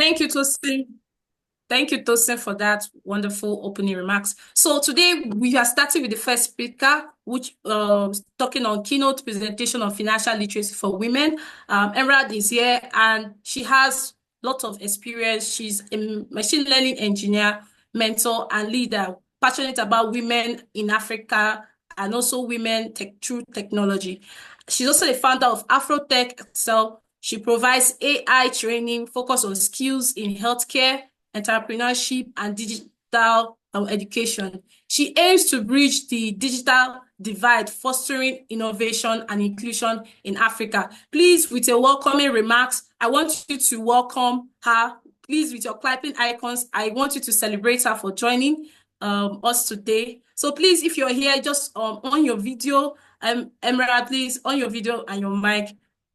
Thank you, Tosin. Thank you, Tosin, for that wonderful opening remarks. So today we are starting with the first speaker, which talking on keynote presentation on financial literacy for women. Emerald is here, and she has a lot of experience. She's a machine learning engineer, mentor, and leader, passionate about women in Africa and also women through technology. She's also the founder of AfroTechXcel. She provides AI training focused on skills in healthcare, entrepreneurship, and digital education. She aims to bridge the digital divide, fostering innovation and inclusion in Africa. Please, with your welcoming remarks, I want you to welcome her. Please, with your clapping icons, I want you to celebrate her for joining us today. So please, if you're here, just on your video, Emerald, please, on your video and your mic.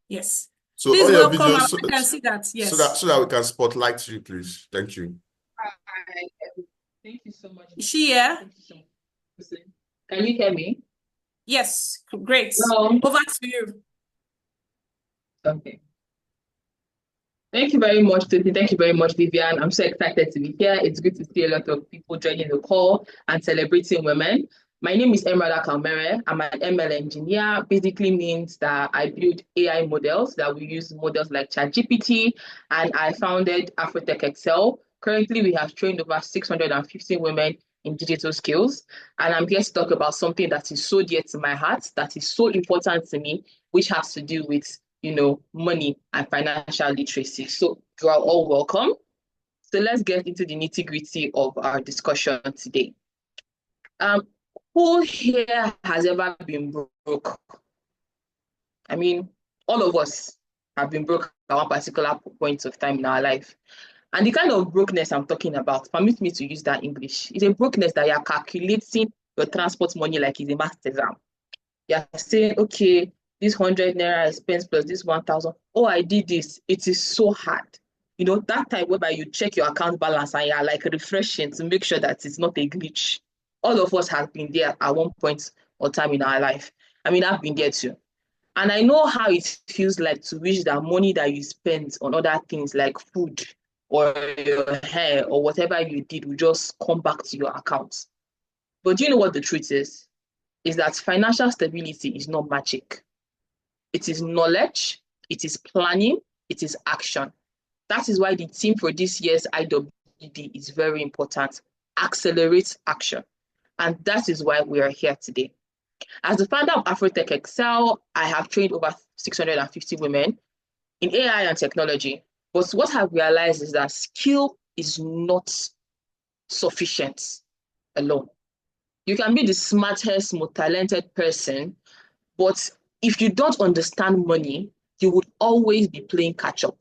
Yes. So please all your welcome videos, her. I can see that. Yes. So that we can spotlight you, please. Thank you. Hi. Thank you so much. Is she here? Thank you so much. Can you hear me? Yes. Great. Hello. Over to you. Okay. Thank you very much, Titi. Thank you very much, Vivian. I'm so excited to be here. It's good to see a lot of people joining the call and celebrating women. My name is Akhaumere. I'm an ML engineer. Basically means that I build AI models that we use models like ChatGPT, and I founded AfroTechXcel. Currently, we have trained over 650 women in digital skills, and I'm here to talk about something that is so dear to my heart, that is so important to me, which has to do with money and financial literacy. So you are all welcome. So let's get into the nitty-gritty of our discussion today. Who here has ever been broke? I mean, all of us have been broke at one particular point of time in our life. And the kind of brokenness I'm talking about, permit me to use that English, is a brokenness that you're calculating your transport money like it's a math exam. You're saying, okay, this 100 naira expense plus this 1,000. Oh, I did this. It is so hard. That time whereby you check your account balance and you're like refreshing to make sure that it's not a glitch. All of us have been there at one point or time in our life. I mean, I've been there too. And I know how it feels like to wish that money that you spend on other things like food or your hair or whatever you did will just come back to your account. But do you know what the truth is? Is that financial stability is not magic. It is knowledge, it is planning, it is action. That is why the theme for this year's IWD is very important. Accelerate action. And that is why we are here today. As the founder of AfroTechXcel, I have trained over 650 women in AI and technology. But what I've realized is that skill is not sufficient alone. You can be the smartest, most talented person, but if you don't understand money, you would always be playing catch up.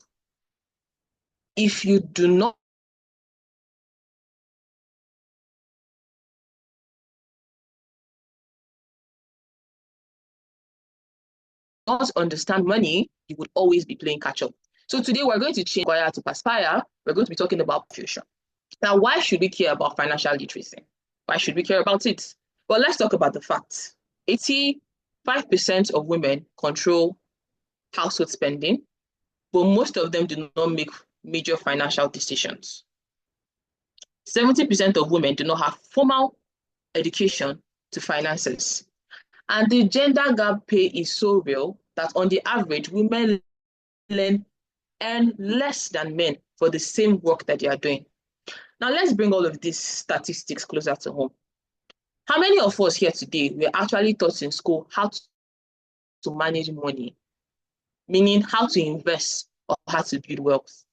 If you do not understand money, you would always be playing catch up. So today we're going to change require to perspire. We're going to be talking about future. Now, why should we care about financial literacy? Why should we care about it? Well, let's talk about the facts. 85% of women control household spending, but most of them do not make major financial decisions. 70% of women do not have formal education to finances. And the gender gap pay is so real that on the average, women earn less than men for the same work that they are doing. Now, let's bring all of these statistics closer to home. How many of us here today were actually taught in school how to manage money, meaning how to invest or how to build wealth?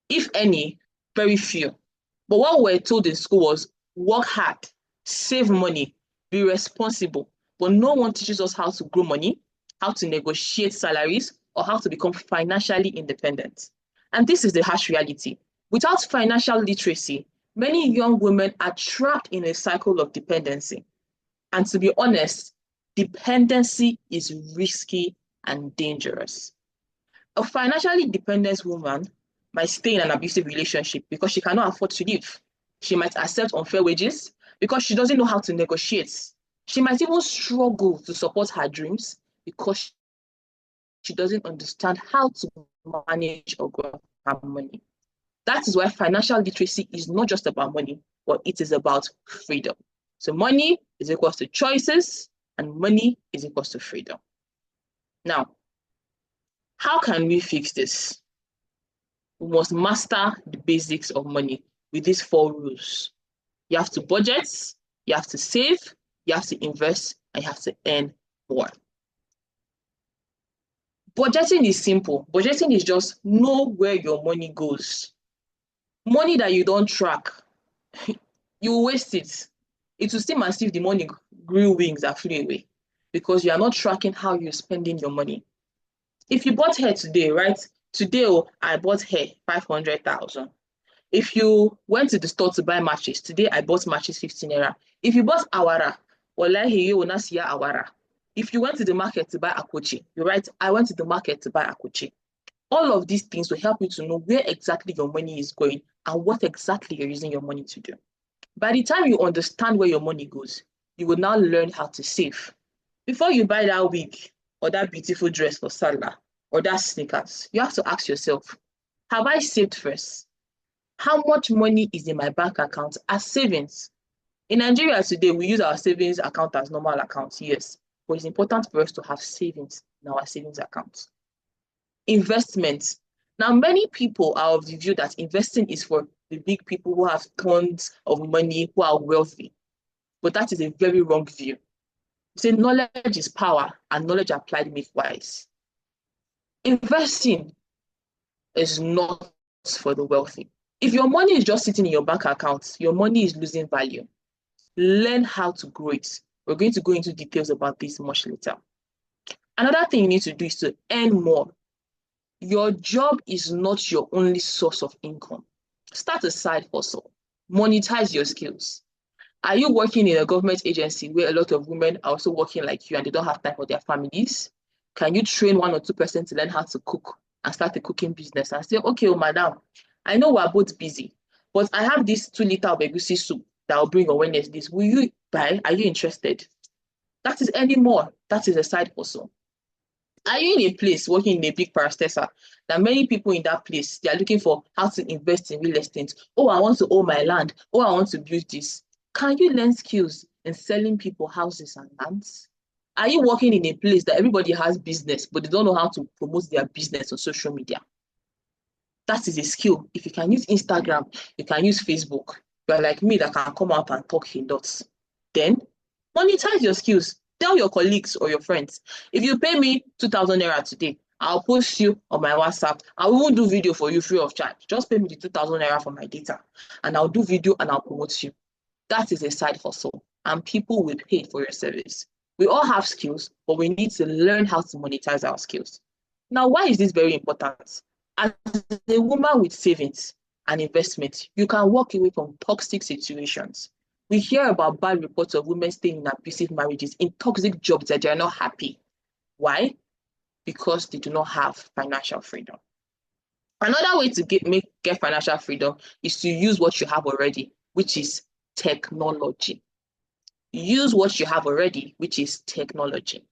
If any, very few. But what we were told in school was work hard, save money, be responsible. But no one teaches us how to grow money, how to negotiate salaries, or how to become financially independent. And this is the harsh reality. Without financial literacy, many young women are trapped in a cycle of dependency. And to be honest, dependency is risky and dangerous. A financially dependent woman might stay in an abusive relationship because she cannot afford to live. She might accept unfair wages because she doesn't know how to negotiate. She might even struggle to support her dreams because she doesn't understand how to manage or grow our money. That is why financial literacy is not just about money, but it is about freedom. So money is equals to choices, and money is equals to freedom. Now, how can we fix this? We must master the basics of money with these 4 rules. You have to budget, you have to save, you have to invest, and you have to earn more. Budgeting is simple. Budgeting is just know where your money goes. Money that you don't track, you will waste it. It will seem as if the money grew wings and flew away because you are not tracking how you're spending your money. If you bought hair today, right? Today, I bought hair, 500,000. If you went to the store to buy matches, today I bought matches 15 naira. If you bought awara, wallahi you will not see awara. If you went to the market to buy akochi, you're right, I went to the market to buy akochi. All of these things will help you to know where exactly your money is going and what exactly you're using your money to do. By the time you understand where your money goes, you will now learn how to save. Before you buy that wig or that beautiful dress for Salah or that sneakers, you have to ask yourself, have I saved first? How much money is in my bank account as savings? In Nigeria today, we use our savings account as normal accounts, yes, but it's important for us to have savings in our savings accounts. Investments. Now, many people are of the view that investing is for the big people who have tons of money, who are wealthy, but that is a very wrong view. Say knowledge is power and knowledge applied make wise. Investing is not for the wealthy. If your money is just sitting in your bank account, your money is losing value. Learn how to grow it. We're going to go into details about this much later. Another thing you need to do is to earn more. Your job is not your only source of income. Start a side hustle. Monetize your skills. Are you working in a government agency where a lot of women are also working like you and they don't have time for their families? Can you train 1 or 2% to learn how to cook and start a cooking business and say, okay, oh, madam, I know we're both busy, but I have this 2 liter of egusi soup that I'll bring on Wednesdays. Will you buy? Are you interested? That is any more. That is a side hustle. Are you in a place working in a big parastatal that many people in that place, they are looking for how to invest in real estate? Oh, I want to own my land. Oh, I want to build this. Can you learn skills in selling people houses and lands? Are you working in a place that everybody has business, but they don't know how to promote their business on social media? That is a skill. If you can use Instagram, you can use Facebook. You're like me that can come out and talk in dots. Then monetize your skills. Tell your colleagues or your friends, if you pay me 2,000 naira today, I'll post you on my WhatsApp. I won't do video for you free of charge. Just pay me the 2,000 naira for my data, and I'll do video and I'll promote you. That is a side hustle, and people will pay for your service. We all have skills, but we need to learn how to monetize our skills. Now, why is this very important? As a woman with savings and investment, you can walk away from toxic situations. We hear about bad reports of women staying in abusive marriages, in toxic jobs that they are not happy. Why? Because they do not have financial freedom. Another way to get financial freedom is to use what you have already, which is technology. Use what you have already, which is technology.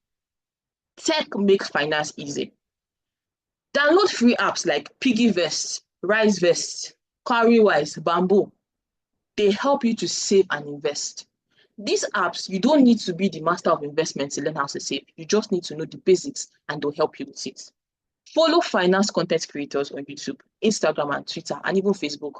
Tech makes finance easy. Download free apps like PiggyVest, RiseVest, Cowrywise, Bamboo. They help you to save and invest. These apps, you don't need to be the master of investment to learn how to save. You just need to know the basics and they'll help you with it. Follow finance content creators on YouTube, Instagram and Twitter, and even Facebook.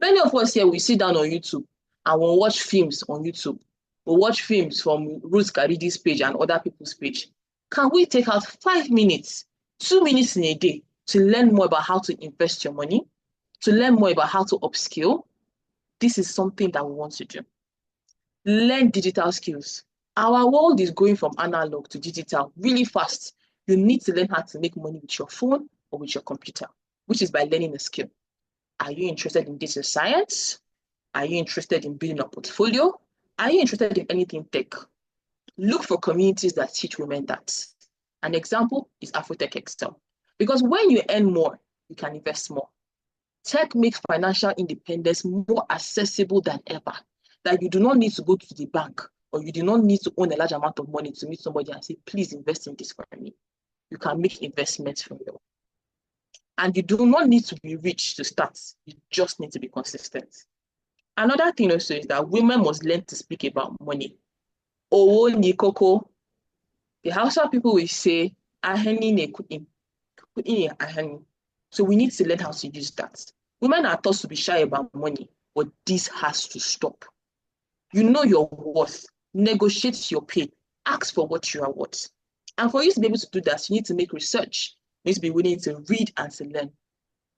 Many of us here, we sit down on YouTube and we'll watch films on YouTube. We'll watch films from Ruth Karidi's page and other people's page. Can we take out 5 minutes, 2 minutes in a day to learn more about how to invest your money, to learn more about how to upskill? This is something that we want to do. Learn digital skills. Our world is going from analog to digital really fast. You need to learn how to make money with your phone or with your computer, which is by learning a skill. Are you interested in data science? Are you interested in building a portfolio? Are you interested in anything tech? Look for communities that teach women that. An example is AfroTechXcel. Because when you earn more, you can invest more. Tech makes financial independence more accessible than ever. That you do not need to go to the bank or you do not need to own a large amount of money to meet somebody and say, please invest in this for me. You can make investments from you. And you do not need to be rich to start. You just need to be consistent. Another thing also is that women must learn to speak about money. Owo ni koko. The Hausa people will say, aheni ne kuɗi. Kuɗi ne aheni. So we need to learn how to use that. Women are taught to be shy about money, but this has to stop. You know your worth. Negotiate your pay. Ask for what you are worth. And for you to be able to do that, you need to make research. You need to be willing to read and to learn.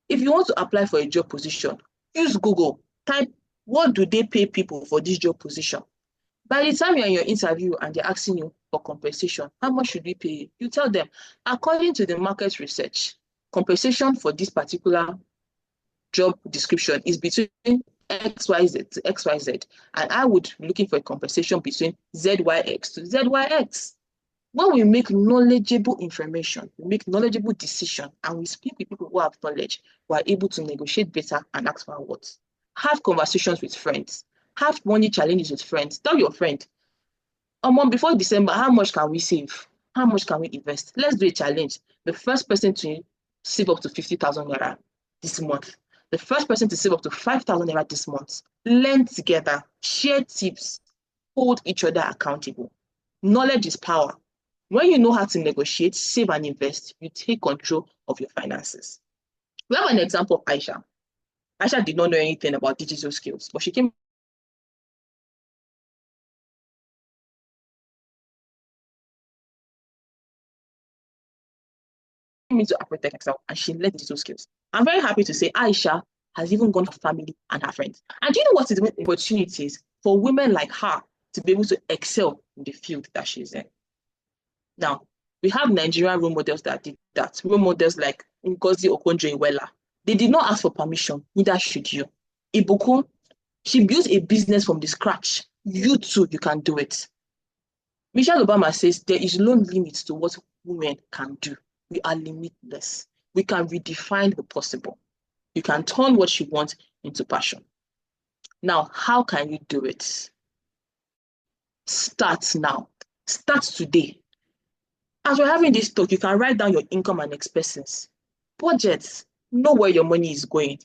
If you want to apply for a job position, use Google. Type, what do they pay people for this job position? By the time you're in your interview and they're asking you for compensation, how much should we pay you? You tell them, according to the market research, compensation for this particular job description is between XYZ to XYZ. And I would be looking for a compensation between ZYX to ZYX. When we make knowledgeable information, we make knowledgeable decisions, and we speak with people who have knowledge, we are able to negotiate better and ask for awards. Have conversations with friends. Have money challenges with friends. Tell your friend, before December, how much can we save? How much can we invest? Let's do a challenge. The first person to save up to 50,000 naira this month. The first person to save up to 5,000 naira this month. Learn together, share tips, hold each other accountable. Knowledge is power. When you know how to negotiate, save and invest, you take control of your finances. We have an example of Aisha. Aisha did not know anything about digital skills, but she came into AfroTechXcel and she learned digital skills. I'm very happy to say Aisha has even gone to her family and her friends. And do you know what is the opportunities for women like her to be able to excel in the field that she's in? Now, we have Nigerian role models that did that. Role models like Ngozi Okonjo-Iweala. They did not ask for permission, neither should you. Ibukun, she built a business from the scratch. You too, you can do it. Michelle Obama says there is no limit to what women can do. We are limitless. We can redefine the possible. You can turn what you want into passion. Now, how can you do it? Start now. Start today. As we're having this talk, you can write down your income and expenses. Budgets. Know where your money is going.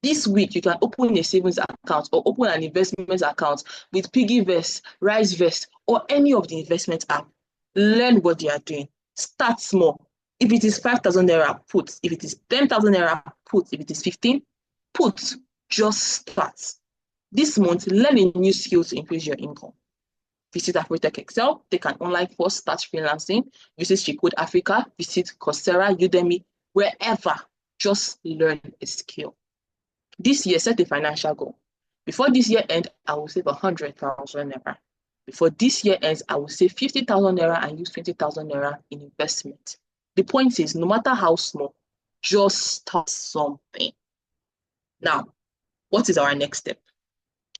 This week, you can open a savings account or open an investment account with PiggyVest, RiseVest, or any of the investment app. Learn what they are doing. Start small. If it is 5,000 naira, put. If it is 10,000 naira, put. If it is 15, put. Just start. This month, learn a new skill to increase your income. Visit AfroTechXcel, take an online course, start freelancing. Visit She-Code Africa, visit Coursera, Udemy, wherever. Just learn a skill. This year, set a financial goal. Before this year ends, I will save 100,000 naira. Before this year ends, I will save 50,000 naira and use 20,000 naira in investment. The point is, no matter how small, just start something. Now, what is our next step?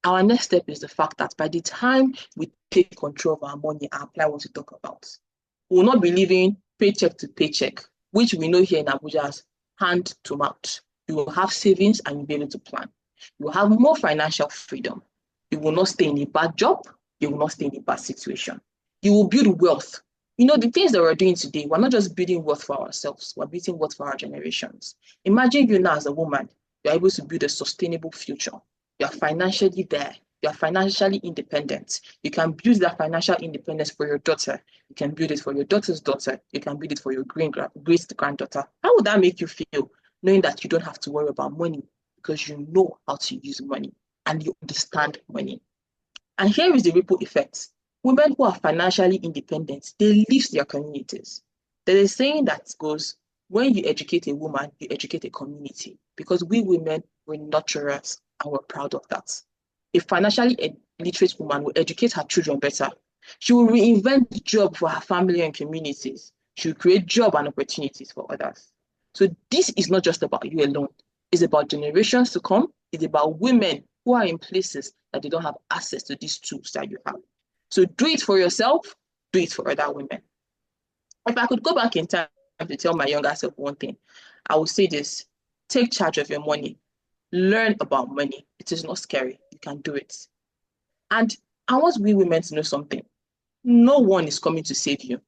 Our next step is the fact that by the time we take control of our money and apply what we talk about, we will not be living paycheck to paycheck, which we know here in Abuja as hand to mouth. You will have savings and you'll be able to plan. You will have more financial freedom. You will not stay in a bad job. You will not stay in a bad situation. You will build wealth. You know, the things that we're doing today, we're not just building wealth for ourselves, we're building wealth for our generations. Imagine you now as a woman, you're able to build a sustainable future. You're financially there. You're financially independent. You can build that financial independence for your daughter. You can build it for your daughter's daughter. You can build it for your great-granddaughter. How would that make you feel, knowing that you don't have to worry about money because you know how to use money and you understand money? And here is the ripple effect. Women who are financially independent, they lift their communities. There is a saying that goes, when you educate a woman, you educate a community, because we women, we're nurturers and we're proud of that. A financially literate woman will educate her children better. She will reinvent jobs for her family and communities. She will create job and opportunities for others. So this is not just about you alone. It's about generations to come. It's about women who are in places that they don't have access to these tools that you have. So do it for yourself, do it for other women. If I could go back in time to tell my younger self one thing, I would say this: take charge of your money. Learn about money. It is not scary. You can do it. And I want we women to know something. No one is coming to save you.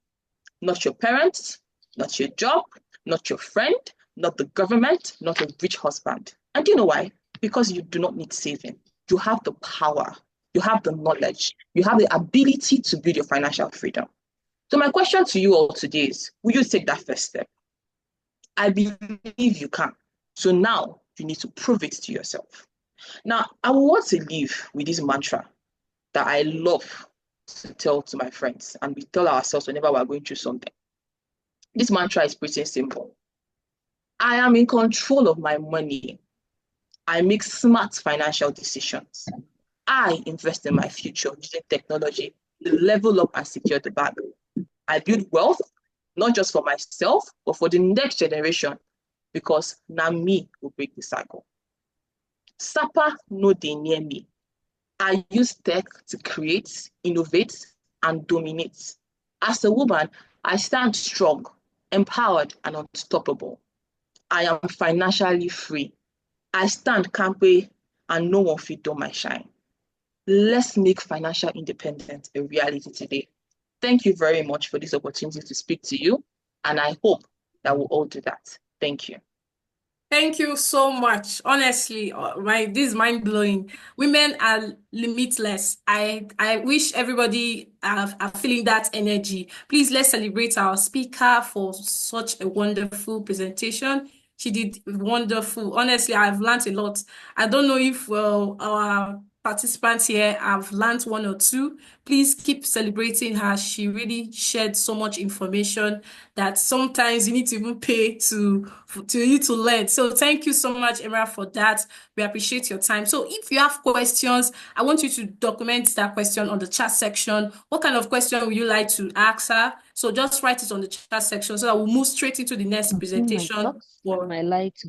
Not your parents, not your job, not your friend, not the government, not a rich husband. And do you know why? Because you do not need saving. You have the power, you have the knowledge, you have the ability to build your financial freedom. So my question to you all today is, will you take that first step? I believe you can. So now you need to prove it to yourself. Now, I want to leave with this mantra that I love to tell to my friends, and we tell ourselves whenever we're going through something. This mantra is pretty simple. I am in control of my money. I make smart financial decisions. I invest in my future using technology to level up and secure the bag. I build wealth, not just for myself, but for the next generation, because now me will break the cycle. Sapa no dey near me. I use tech to create, innovate, and dominate. As a woman, I stand strong, empowered, and unstoppable. I am financially free. I stand kampe, and no one fit dull my shine. Let's make financial independence a reality today. Thank you very much for this opportunity to speak to you, and I hope that we'll all do that. Thank you. Thank you so much. Honestly, this is mind-blowing. Women are limitless. I wish everybody are feeling that energy. Please, let's celebrate our speaker for such a wonderful presentation. She did wonderful. Honestly, I've learned a lot. I don't know if our participants here have learned one or two. Please keep celebrating her. She really shared so much information that sometimes you need to even pay to you to learn. So thank you so much, Emma, for that. We appreciate your time. So if you have questions, I want you to document that question on the chat section. What kind of question would you like to ask her? So just write it on the chat section so that we'll move straight into the next presentation. My light.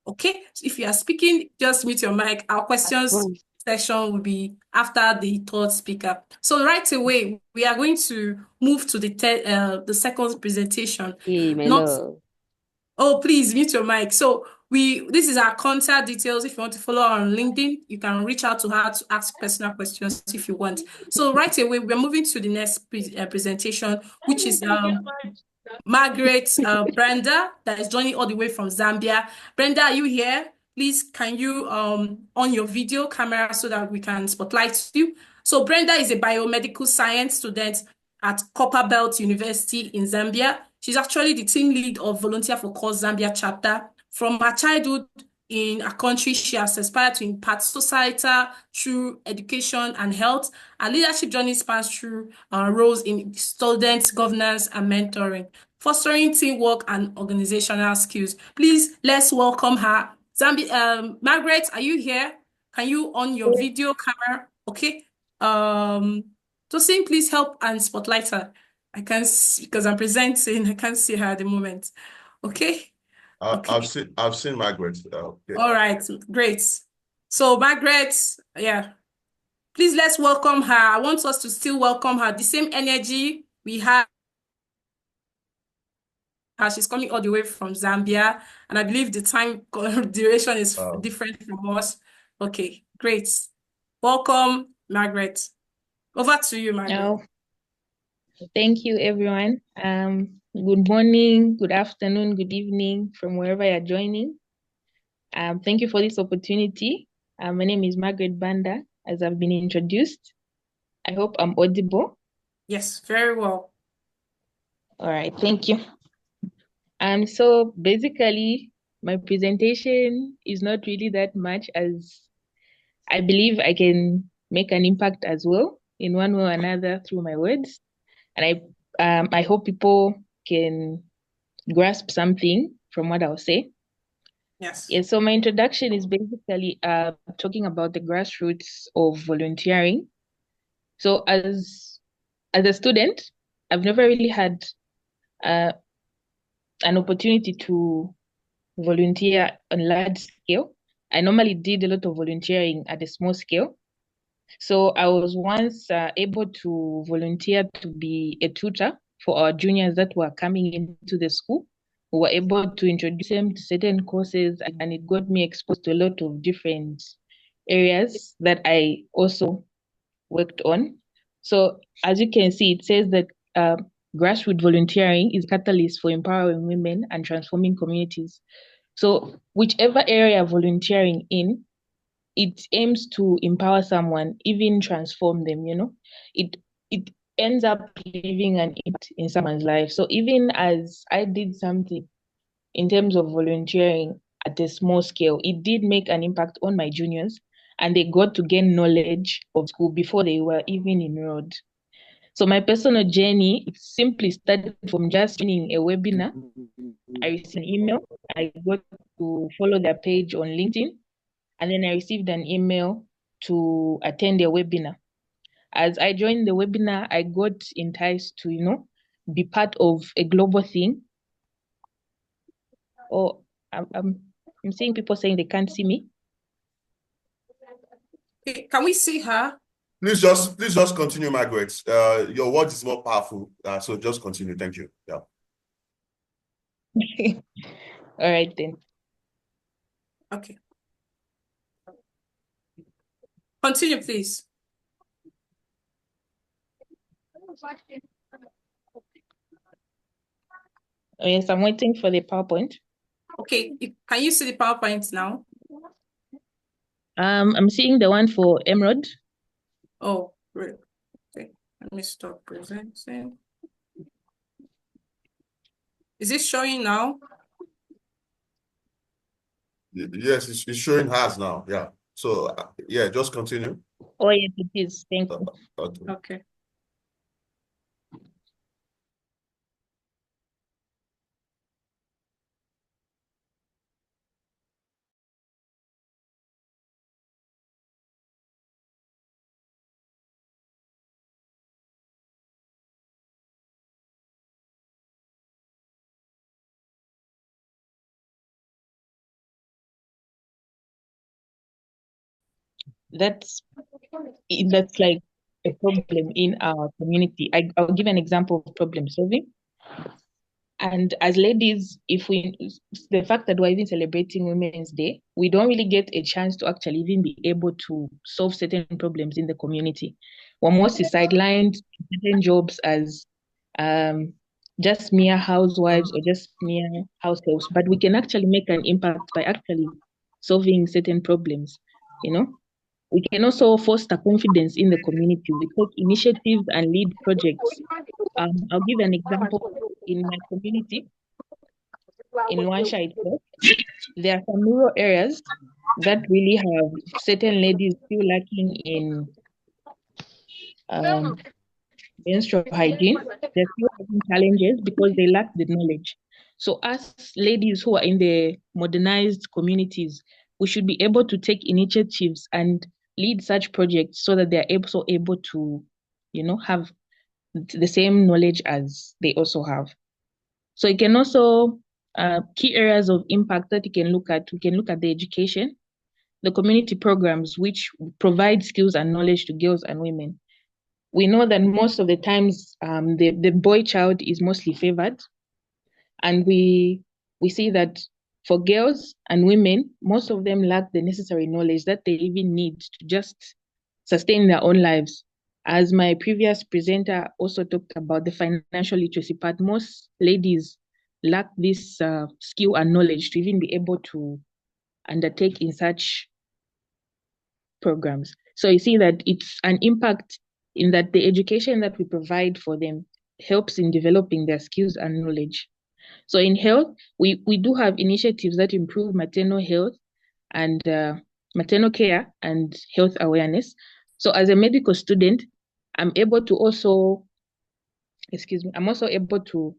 Okay, so if you are speaking, just mute your mic. Our questions section will be after the third speaker. So right away, we are going to move to the second presentation. Hey, my love. Oh, please mute your mic. So this is our contact details. If you want to follow her on LinkedIn, you can reach out to her to ask personal questions if you want. So right away, we're moving to the next presentation, which is Margaret Brenda, that is joining all the way from Zambia. Brenda, are you here? Please, can you on your video camera so that we can spotlight you? So Brenda is a biomedical science student at Copperbelt University in Zambia. She's actually the team lead of Volunteers4Cause Zambia chapter. From her childhood in a country, she has aspired to impact society through education and health. Her leadership journey spans through roles in student governance and mentoring, fostering teamwork and organizational skills. Please, let's welcome her. Margaret, are you here? Can you on your video camera? Okay. Tosin, please help and spotlight her. I can't see, because I'm presenting, I can't see her at the moment. Okay. Okay. I've seen Margaret. Okay. All right, great. So Margaret, yeah, please let's welcome her. I want us to still welcome her. The same energy we have. She's coming all the way from Zambia, and I believe the time duration is different from us. Okay, great. Welcome, Margaret. Over to you, Margaret. Oh, thank you, everyone. Good morning, good afternoon, good evening from wherever you're joining. Thank you for this opportunity. My name is Margaret Banda, as I've been introduced. I hope I'm audible. Yes, very well. All right, thank you. So basically, my presentation is not really that much, as I believe I can make an impact as well in one way or another through my words. And I hope people can grasp something from what I'll say. Yes. Yeah, so my introduction is basically talking about the grassroots of volunteering. So as a student, I've never really had an opportunity to volunteer on large scale. I normally did a lot of volunteering at a small scale. So I was once able to volunteer to be a tutor for our juniors that were coming into the school. We were able to introduce them to certain courses, and it got me exposed to a lot of different areas that I also worked on. So as you can see, it says that grassroots volunteering is a catalyst for empowering women and transforming communities. So whichever area volunteering in, it aims to empower someone, even transform them, It ends up leaving an impact in someone's life. So even as I did something in terms of volunteering at a small scale, it did make an impact on my juniors, and they got to gain knowledge of school before they were even enrolled. So my personal journey, it simply started from just joining a webinar. I received an email. I got to follow their page on LinkedIn, and then I received an email to attend a webinar. As I joined the webinar, I got enticed to, be part of a global thing. Oh, I'm seeing people saying they can't see me. Can we see her? Please just continue, Margaret. Your word is more powerful, so just continue. Thank you. Yeah. All right then. Okay. Continue, please. Oh, yes, I'm waiting for the PowerPoint. Okay, can you see the PowerPoint now? I'm seeing the one for Emerald. Oh, great. Okay, let me stop presenting. Is it showing now? Yes, it's showing hers now. Yeah. So yeah, just continue. Oh yes, it is. Thank you. Okay. Okay. That's like a problem in our community. I'll give an example of problem solving. And as ladies, the fact that we're even celebrating Women's Day, we don't really get a chance to actually even be able to solve certain problems in the community. We're mostly sidelined to certain jobs as just mere housewives or just mere house helps, but we can actually make an impact by actually solving certain problems, We can also foster confidence in the community. We take initiatives and lead projects. I'll give an example. In my community, in Luansha itself, there are some rural areas that really have certain ladies still lacking in menstrual hygiene. They're still having challenges because they lack the knowledge. So us ladies who are in the modernized communities, we should be able to take initiatives and lead such projects so that they're also able to, have the same knowledge as they also have. So it can also, key areas of impact that you can look at, we can look at the education, the community programs, which provide skills and knowledge to girls and women. We know that most of the times the boy child is mostly favored. And we see that for girls and women, most of them lack the necessary knowledge that they even need to just sustain their own lives. As my previous presenter also talked about the financial literacy part, most ladies lack this skill and knowledge to even be able to undertake in such programs. So you see that it's an impact in that the education that we provide for them helps in developing their skills and knowledge. So in health, we do have initiatives that improve maternal health and maternal care and health awareness. So as a medical student, I'm also able to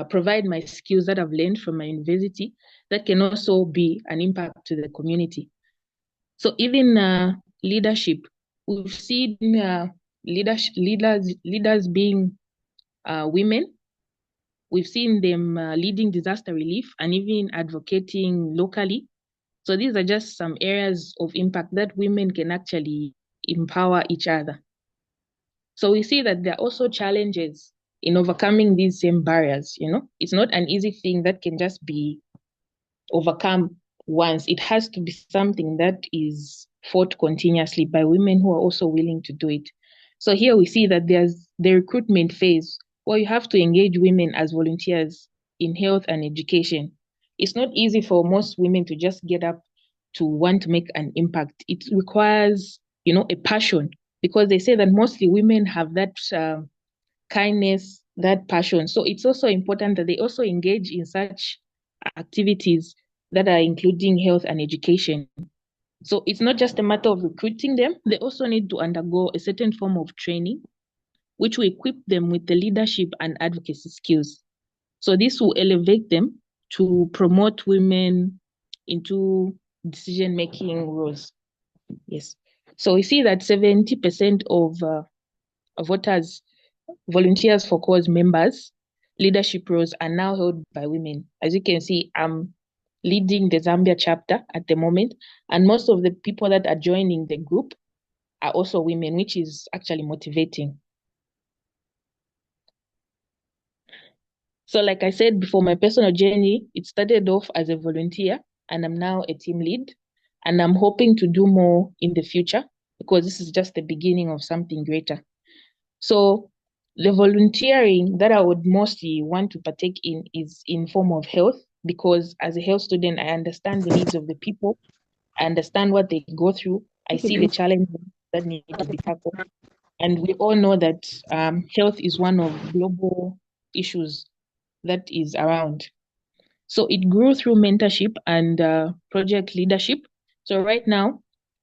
provide my skills that I've learned from my university that can also be an impact to the community. So even leadership, we've seen leaders being women. We've seen them leading disaster relief and even advocating locally. So these are just some areas of impact that women can actually empower each other. So we see that there are also challenges in overcoming these same barriers. It's not an easy thing that can just be overcome once. It has to be something that is fought continuously by women who are also willing to do it. So here we see that there's the recruitment phase, Well, you have to engage women as volunteers in health and education. It's not easy for most women to just get up to want to make an impact. It requires, a passion, because they say that mostly women have that kindness, that passion. So it's also important that they also engage in such activities that are including health and education. So it's not just a matter of recruiting them, they also need to undergo a certain form of training, which will equip them with the leadership and advocacy skills. So this will elevate them to promote women into decision-making roles. Yes. So we see that 70% of voters, Volunteers4Cause members, leadership roles are now held by women. As you can see, I'm leading the Zambia chapter at the moment, and most of the people that are joining the group are also women, which is actually motivating. So like I said before, my personal journey, it started off as a volunteer, and I'm now a team lead, and I'm hoping to do more in the future, because this is just the beginning of something greater. So the volunteering that I would mostly want to partake in is in form of health, because as a health student, I understand the needs of the people. I understand what they go through. I see the challenges that need to be tackled. And we all know that health is one of global issues that is around. So it grew through mentorship and project leadership. So right now,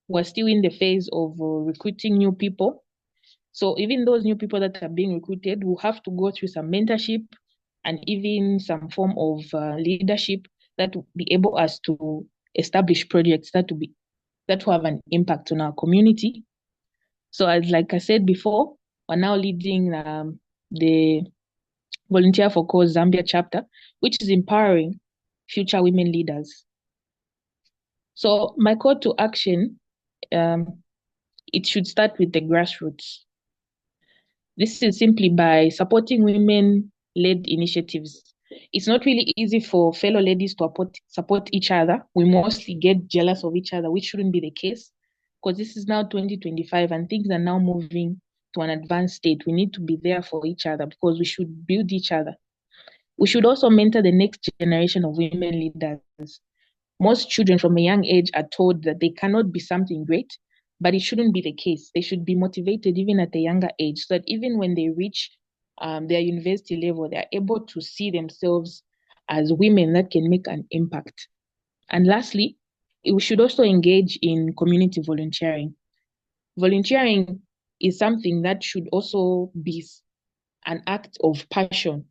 we're still in the phase of recruiting new people. So even those new people that are being recruited will have to go through some mentorship and even some form of leadership that will be able us to establish projects that will have an impact on our community. So as like I said before, we're now leading the Volunteer4Cause Zambia chapter, which is empowering future women leaders. So my call to action, it should start with the grassroots. This is simply by supporting women-led initiatives. It's not really easy for fellow ladies to support each other. We mostly get jealous of each other, which shouldn't be the case, because this is now 2025 and things are now moving to an advanced state. We need to be there for each other because we should build each other. We should also mentor the next generation of women leaders. Most children from a young age are told that they cannot be something great, but it shouldn't be the case. They should be motivated even at a younger age, so that even when they reach their university level, they're able to see themselves as women that can make an impact. And lastly, we should also engage in community volunteering. Volunteering is something that should also be an act of passion.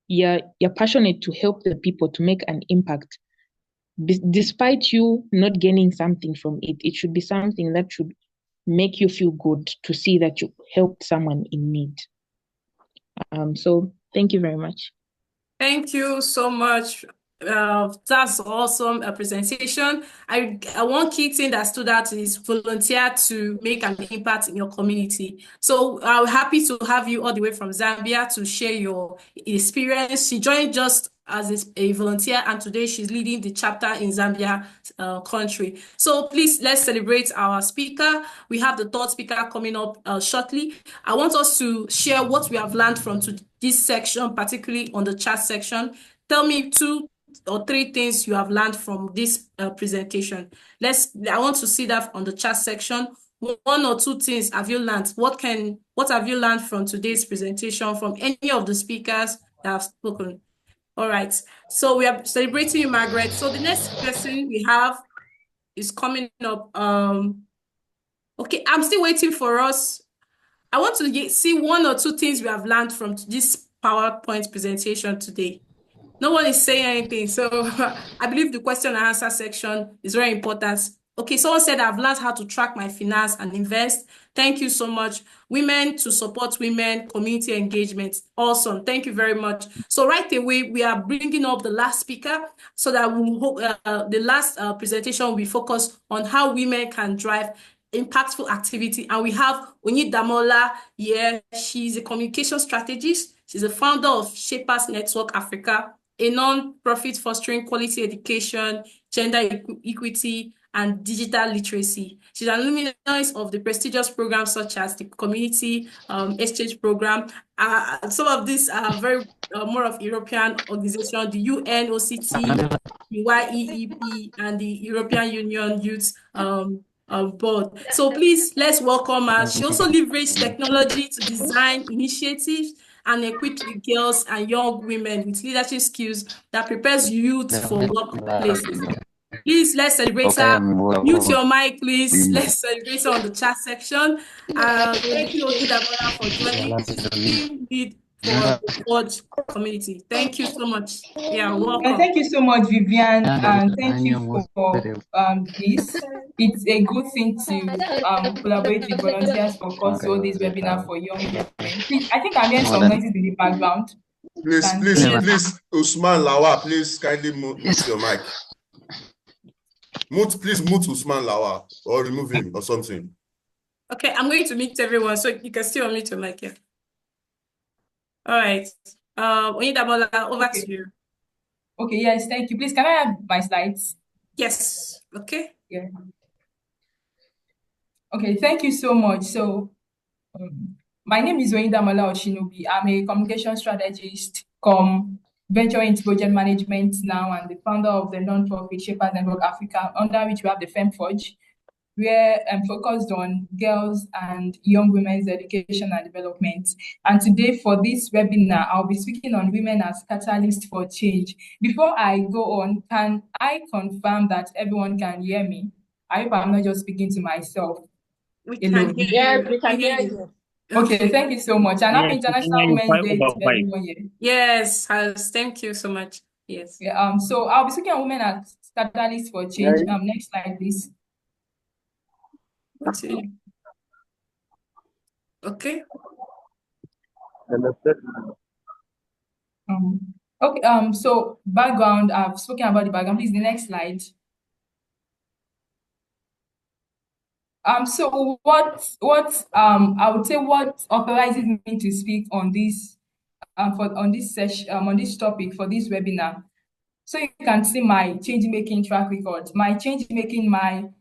You're passionate to help the people, to make an impact. Despite you not gaining something from it, it should be something that should make you feel good to see that you helped someone in need. So thank you very much. Thank you so much. That's awesome presentation. One key thing that stood out is volunteer to make an impact in your community. So I'm happy to have you all the way from Zambia to share your experience. She joined just as a volunteer, and today she's leading the chapter in Zambia country. So please, let's celebrate our speaker. We have the third speaker coming up shortly. I want us to share what we have learned from this section, particularly on the chat section. Tell me 2 or 3 things you have learned from this presentation. I want to see that on the chat section. 1 or 2 things have you learned? What have you learned from today's presentation from any of the speakers that have spoken? All right. So we are celebrating you, Margaret. So the next person we have is coming up. Okay, I'm still waiting for us. I want to see 1 or 2 things we have learned from this PowerPoint presentation today. No one is saying anything. So I believe the question and answer section is very important. Okay, someone said I've learned how to track my finance and invest. Thank you so much. Women to support women, community engagement. Awesome. Thank you very much. So right away, we are bringing up the last speaker so that the last presentation will be focused on how women can drive impactful activity. And we have Oyindamola here. She's a communication strategist. She's a founder of Shapers Network Africa, a non-profit fostering quality education, gender equity, and digital literacy. She's an alumni of the prestigious programs such as the Community Exchange Program. Some of these are very more of European organizations, the UN, OCT, the YEEP, and the European Union Youth Board. So please, let's welcome her. She also leveraged technology to design initiatives and equip the girls and young women with leadership skills that prepares youth for workplaces. Please, let's celebrate her. Mute your mic, please. Let's celebrate her on the chat section. We're thanking Oyindamola for joining. She's the team lead for the Forge community. Thank you so much. Yeah, welcome. Thank you so much, Vivian, and thank you for this. It's a good thing to collaborate with Volunteers for Cause to hold this webinar for young women. Please, I think I'm hearing some noises in the background. Please, Usman Lawa, please kindly mute your mic. Please mute Usman Lawa or remove him or something. Okay, I'm going to mute everyone so you can still unmute your mic here. All right. Oyindamola, over to you. Okay, yes, thank you. Please, can I have my slides? Yes. Okay. Yeah. Okay, thank you so much. So, my name is Oyindamola Osinubi. I'm a communication strategist, venture into project management now, and the founder of the non-profit Shapers Network Africa, under which we have TheFemForge, where I'm focused on girls and young women's education and development. And today for this webinar, I'll be speaking on women as catalysts for change. Before I go on, can I confirm that everyone can hear me? I hope I'm not just speaking to myself. We can hear Yes, you. we can hear you. Okay, thank you so much. And happy Yes, International Women's Day to everyone here. Yes, thank you so much. Yes. Yeah, so I'll be speaking on women as catalysts for change. Next slide, please. Okay. Okay, so background, I've spoken about the background. Please, the next slide. So I would say what authorizes me to speak on this on this topic for this webinar. So you can see my change-making track record, my change-making, my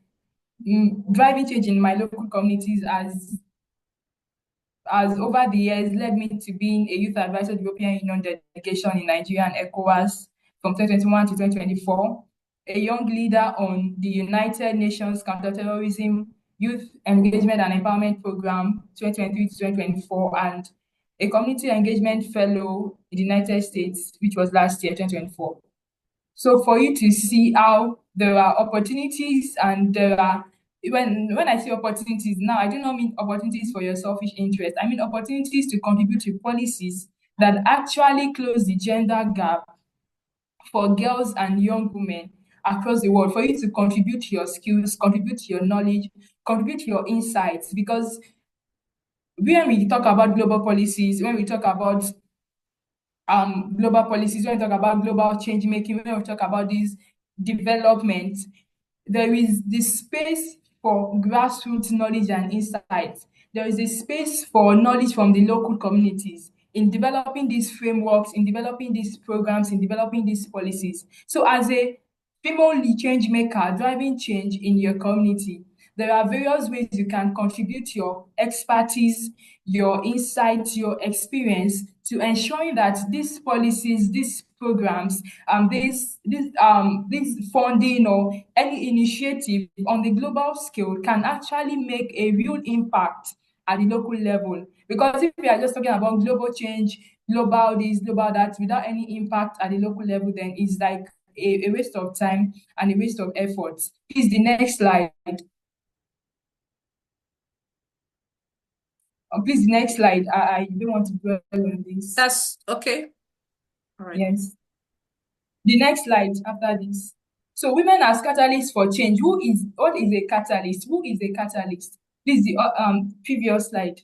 driving change in my local communities as over the years led me to being a youth advisor to the European Union delegation in Nigeria and ECOWAS from 2021 to 2024, a young leader on the United Nations Counterterrorism Youth Engagement and Empowerment Program 2023 to 2024, and a community engagement fellow in the United States, which was last year, 2024. So for you to see how there are opportunities and there are, when I say opportunities now, I do not mean opportunities for your selfish interest. I mean opportunities to contribute to policies that actually close the gender gap for girls and young women across the world, for you to contribute to your skills, contribute to your knowledge, contribute to your insights. Because when we talk about global policies, when we talk about global policies, when we talk about global change making, when we talk about this development, there is this space for grassroots knowledge and insights. There is a space for knowledge from the local communities in developing these frameworks, in developing these programs, in developing these policies. So as a female change maker driving change in your community, there are various ways you can contribute your expertise, your insights, your experience to ensuring that these policies, these programs, this funding or any initiative on the global scale can actually make a real impact at the local level. Because if we are just talking about global change, global this, global that, without any impact at the local level, then it's like a waste of time and a waste of effort. Please, the next slide. Please, next slide. I don't want to dwell on this. That's okay. All right. Yes. The next slide after this. So, women as catalysts for change. What is a catalyst? Who is a catalyst? Please, the previous slide.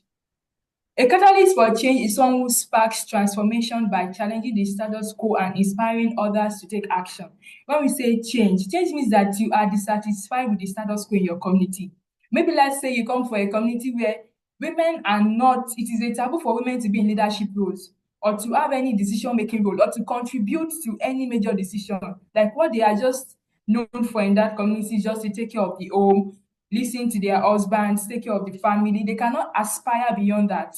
A catalyst for change is someone who sparks transformation by challenging the status quo and inspiring others to take action. When we say change means that you are dissatisfied with the status quo in your community. Maybe let's say you come from a community where women are not, it is a taboo for women to be in leadership roles or to have any decision-making role or to contribute to any major decision. Like what they are just known for in that community is just to take care of the home, listen to their husbands, take care of the family. They cannot aspire beyond that.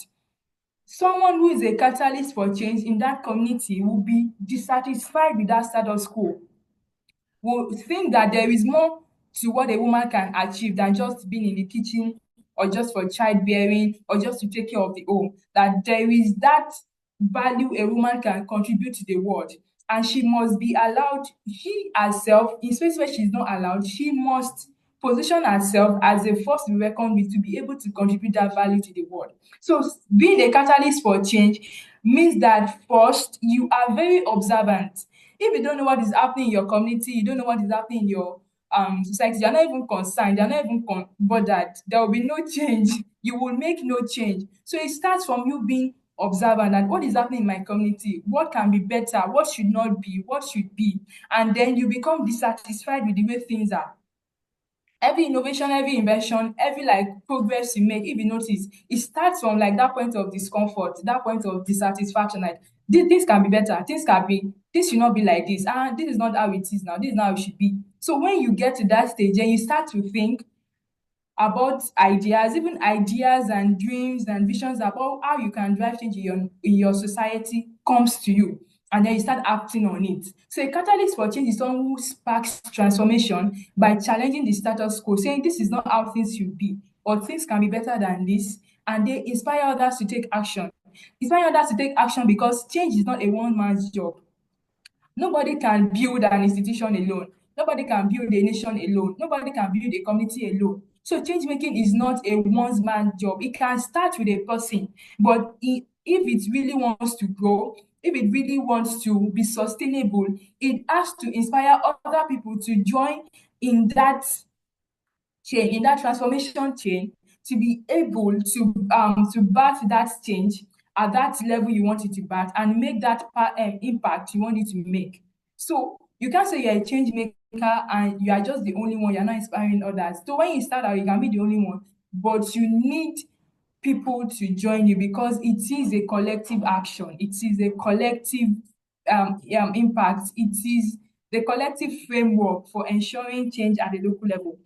Someone who is a catalyst for change in that community will be dissatisfied with that status quo, will think that there is more to what a woman can achieve than just being in the kitchen or just for childbearing or just to take care of the home. That there is that value a woman can contribute to the world. And she must be allowed, she herself, in space where she's not allowed, she must position herself as a force to be reckoned with to be able to contribute that value to the world. So being a catalyst for change means that first, you are very observant. If you don't know what is happening in your community, you don't know what is happening in your society, you're not even concerned, you're not even bothered, there will be no change. You will make no change. So it starts from you being observant and what is happening in my community, what can be better, what should not be, what should be. And then you become dissatisfied with the way things are. Every innovation, every invention, every progress you make, if you notice, it starts from that point of discomfort, that point of dissatisfaction. Like this can be better, this should not be like this. This is not how it is now, this is not how it should be. So when you get to that stage and you start to think about ideas, even ideas and dreams and visions about how you can drive change in your society comes to you. And then you start acting on it. So a catalyst for change is someone who sparks transformation by challenging the status quo, saying this is not how things should be, or things can be better than this, and they inspire others to take action. Inspire others to take action because change is not a one-man's job. Nobody can build an institution alone. Nobody can build a nation alone. Nobody can build a community alone. So change making is not a one-man job. It can start with a person, but if it really wants to grow, if it really wants to be sustainable, it has to inspire other people to join in that chain, in that transformation chain, to be able to birth that change at that level you want it to birth and make that impact you want it to make. So you can't say you're a change maker and you are just the only one, you're not inspiring others. So when you start out, you can be the only one, but you need people to join you because it is a collective action. It is a collective impact. It is the collective framework for ensuring change at the local level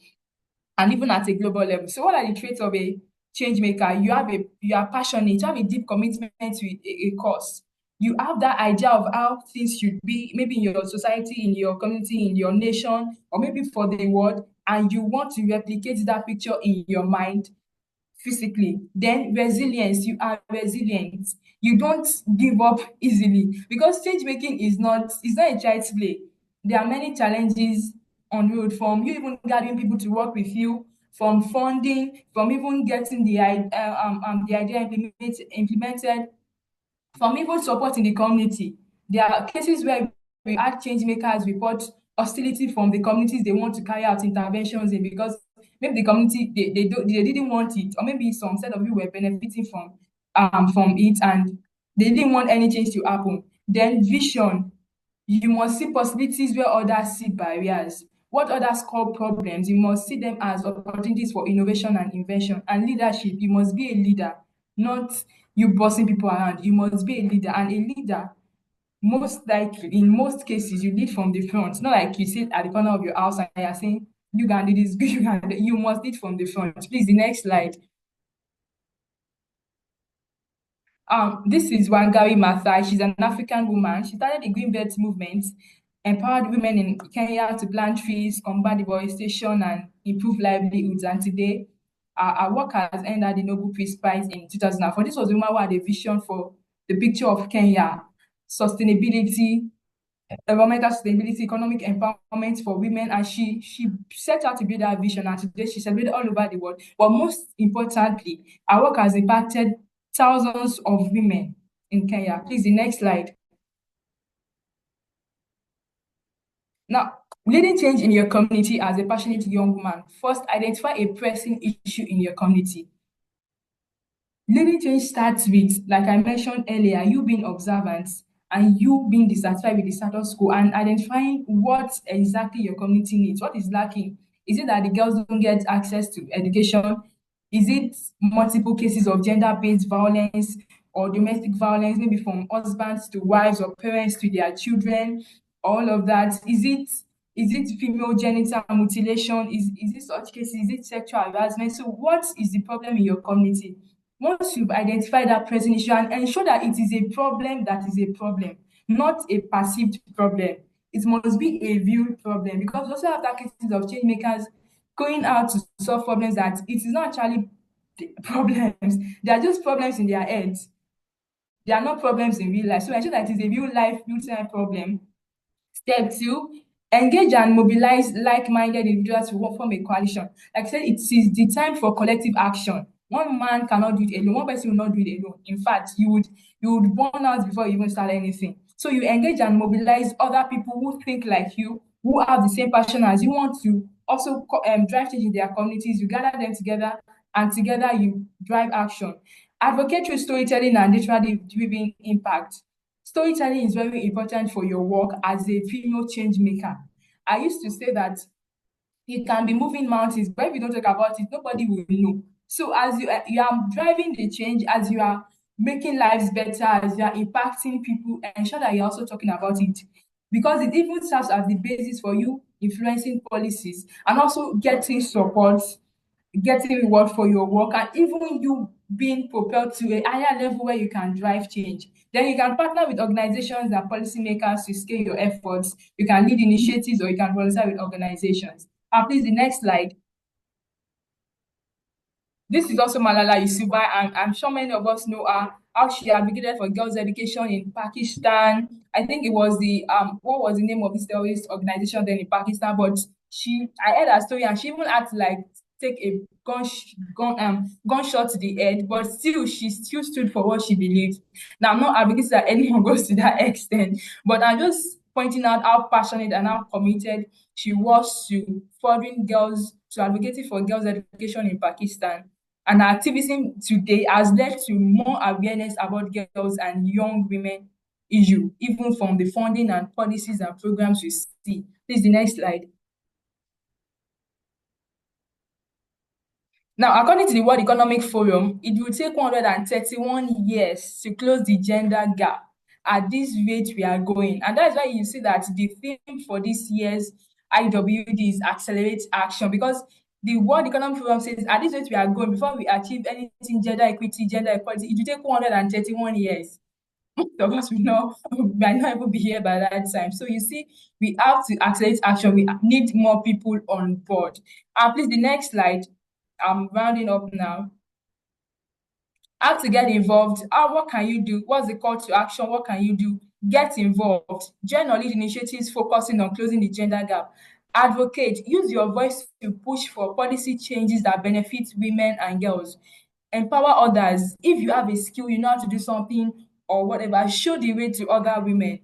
and even at a global level. So what are the traits of a change maker? You are passionate, you have a deep commitment to a cause. You have that idea of how things should be, maybe in your society, in your community, in your nation, or maybe for the world, and you want to replicate that picture in your mind physically. Then resilience, you are resilient. You don't give up easily because change making is not a child's play. There are many challenges on road, from you even gathering people to work with you, from funding, from even getting the idea implemented, from even supporting the community. There are cases where we had change makers report hostility from the communities they want to carry out interventions in because maybe the community they didn't want it, or maybe some set of you were benefiting from it and they didn't want any change to happen. Then vision, you must see possibilities where others see barriers. What others call problems, you must see them as opportunities for innovation and invention. And leadership, you must be a leader, not you bossing people around. You must be a leader, and a leader, most likely, in most cases, you lead from the front. Not like you sit at the corner of your house and you're saying, you can do this, you must lead from the front. Please, the next slide. This is Wangari Maathai. She's an African woman. She started the Green Belt movement, empowered women in Kenya to plant trees, combat deforestation, and improve livelihoods. And today, our work has earned her the Nobel Peace Prize in 2004. This was the woman who had a vision for the picture of Kenya, sustainability, environmental sustainability, economic empowerment for women, and she set out to build that vision. And today, she's celebrated all over the world. But most importantly, our work has impacted thousands of women in Kenya. Please, the next slide. Now, leading change in your community as a passionate young woman, first identify a pressing issue in your community. Leading change starts with, like I mentioned earlier, you being observant and you being dissatisfied with the status quo and identifying what exactly your community needs. What is lacking? Is it that the girls don't get access to education? Is it multiple cases of gender-based violence or domestic violence, maybe from husbands to wives or parents to their children? All of that. Is it Is it female genital mutilation? Is it such cases? Is it sexual harassment? So what is the problem in your community? Once you've identified that pressing issue and ensure that it is a problem that is a problem, not a perceived problem. It must be a real problem, because we also have that cases of change makers going out to solve problems that it is not actually problems. They are just problems in their heads. They are not problems in real life. So ensure that it is a real life, real-time problem. Step 2, engage and mobilize like-minded individuals to form a coalition. Like I said, it is the time for collective action. One man cannot do it alone. One person will not do it alone. In fact, you would burn out before you even start anything. So you engage and mobilize other people who think like you, who have the same passion as you, want to also drive change in their communities. You gather them together, and together you drive action. Advocate through storytelling and literally driven impact. Storytelling is very important for your work as a female change maker. I used to say that it can be moving mountains, but if you don't talk about it, nobody will know. So as you are driving the change, as you are making lives better, as you are impacting people, ensure that you're also talking about it, because it even serves as the basis for you influencing policies and also getting support, getting reward for your work, and even you being propelled to a higher level where you can drive change. Then you can partner with organizations and policymakers to scale your efforts. You can lead initiatives or you can volunteer with organizations. And please, the next slide. This is also Malala Yousafzai, and I'm sure many of us know her, how she advocated for girls' education in Pakistan. I think it was the what was the name of this terrorist organization then in Pakistan? But I heard her story, and she even had to like take a gunshot to the head, but still she still stood for what she believed. Now, I'm not advocating that anyone goes to that extent, but I'm just pointing out how passionate and how committed she was to furthering girls, to advocating for girls' education in Pakistan. And her activism today has led to more awareness about girls and young women issue, even from the funding and policies and programs we see. Please, the next slide. Now, according to the World Economic Forum, it will take 131 years to close the gender gap at this rate we are going. And that's why you see that the theme for this year's IWD is accelerate action, because the World Economic Forum says at this rate we are going, before we achieve anything gender equity, gender equality, it will take 131 years. Most of us will might not even be here by that time. So you see, we have to accelerate action. We need more people on board. Please, the next slide. I'm rounding up now. How to get involved. What can you do? What's the call to action? What can you do? Get involved. Join or lead initiatives focusing on closing the gender gap. Advocate. Use your voice to push for policy changes that benefit women and girls. Empower others. If you have a skill, you know how to do something or whatever, show the way to other women.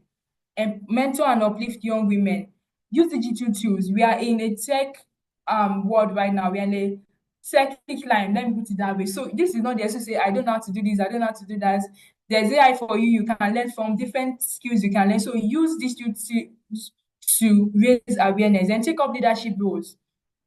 And mentor and uplift young women. Use digital tools. We are in a tech world right now. We are in a tech line, let me put it that way. So this is not the to say, I don't know how to do this, I don't know how to do that. There's AI for you. You can learn from different skills you can learn. So use this to raise awareness and take up leadership roles.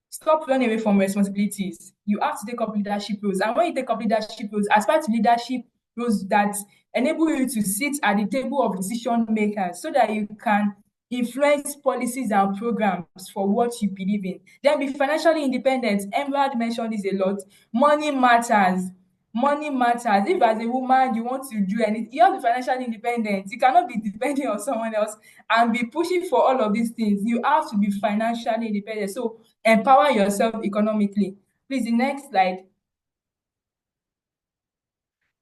Stop running away from responsibilities. You have to take up leadership roles. And when you take up leadership roles, aspire to leadership roles that enable you to sit at the table of decision makers so that you can influence policies and programs for what you believe in. Then be financially independent. Emerald mentioned this a lot. Money matters. Money matters. If as a woman you want to do anything, you have to be financially independent. You cannot be depending on someone else and be pushing for all of these things. You have to be financially independent. So empower yourself economically. Please, the next slide.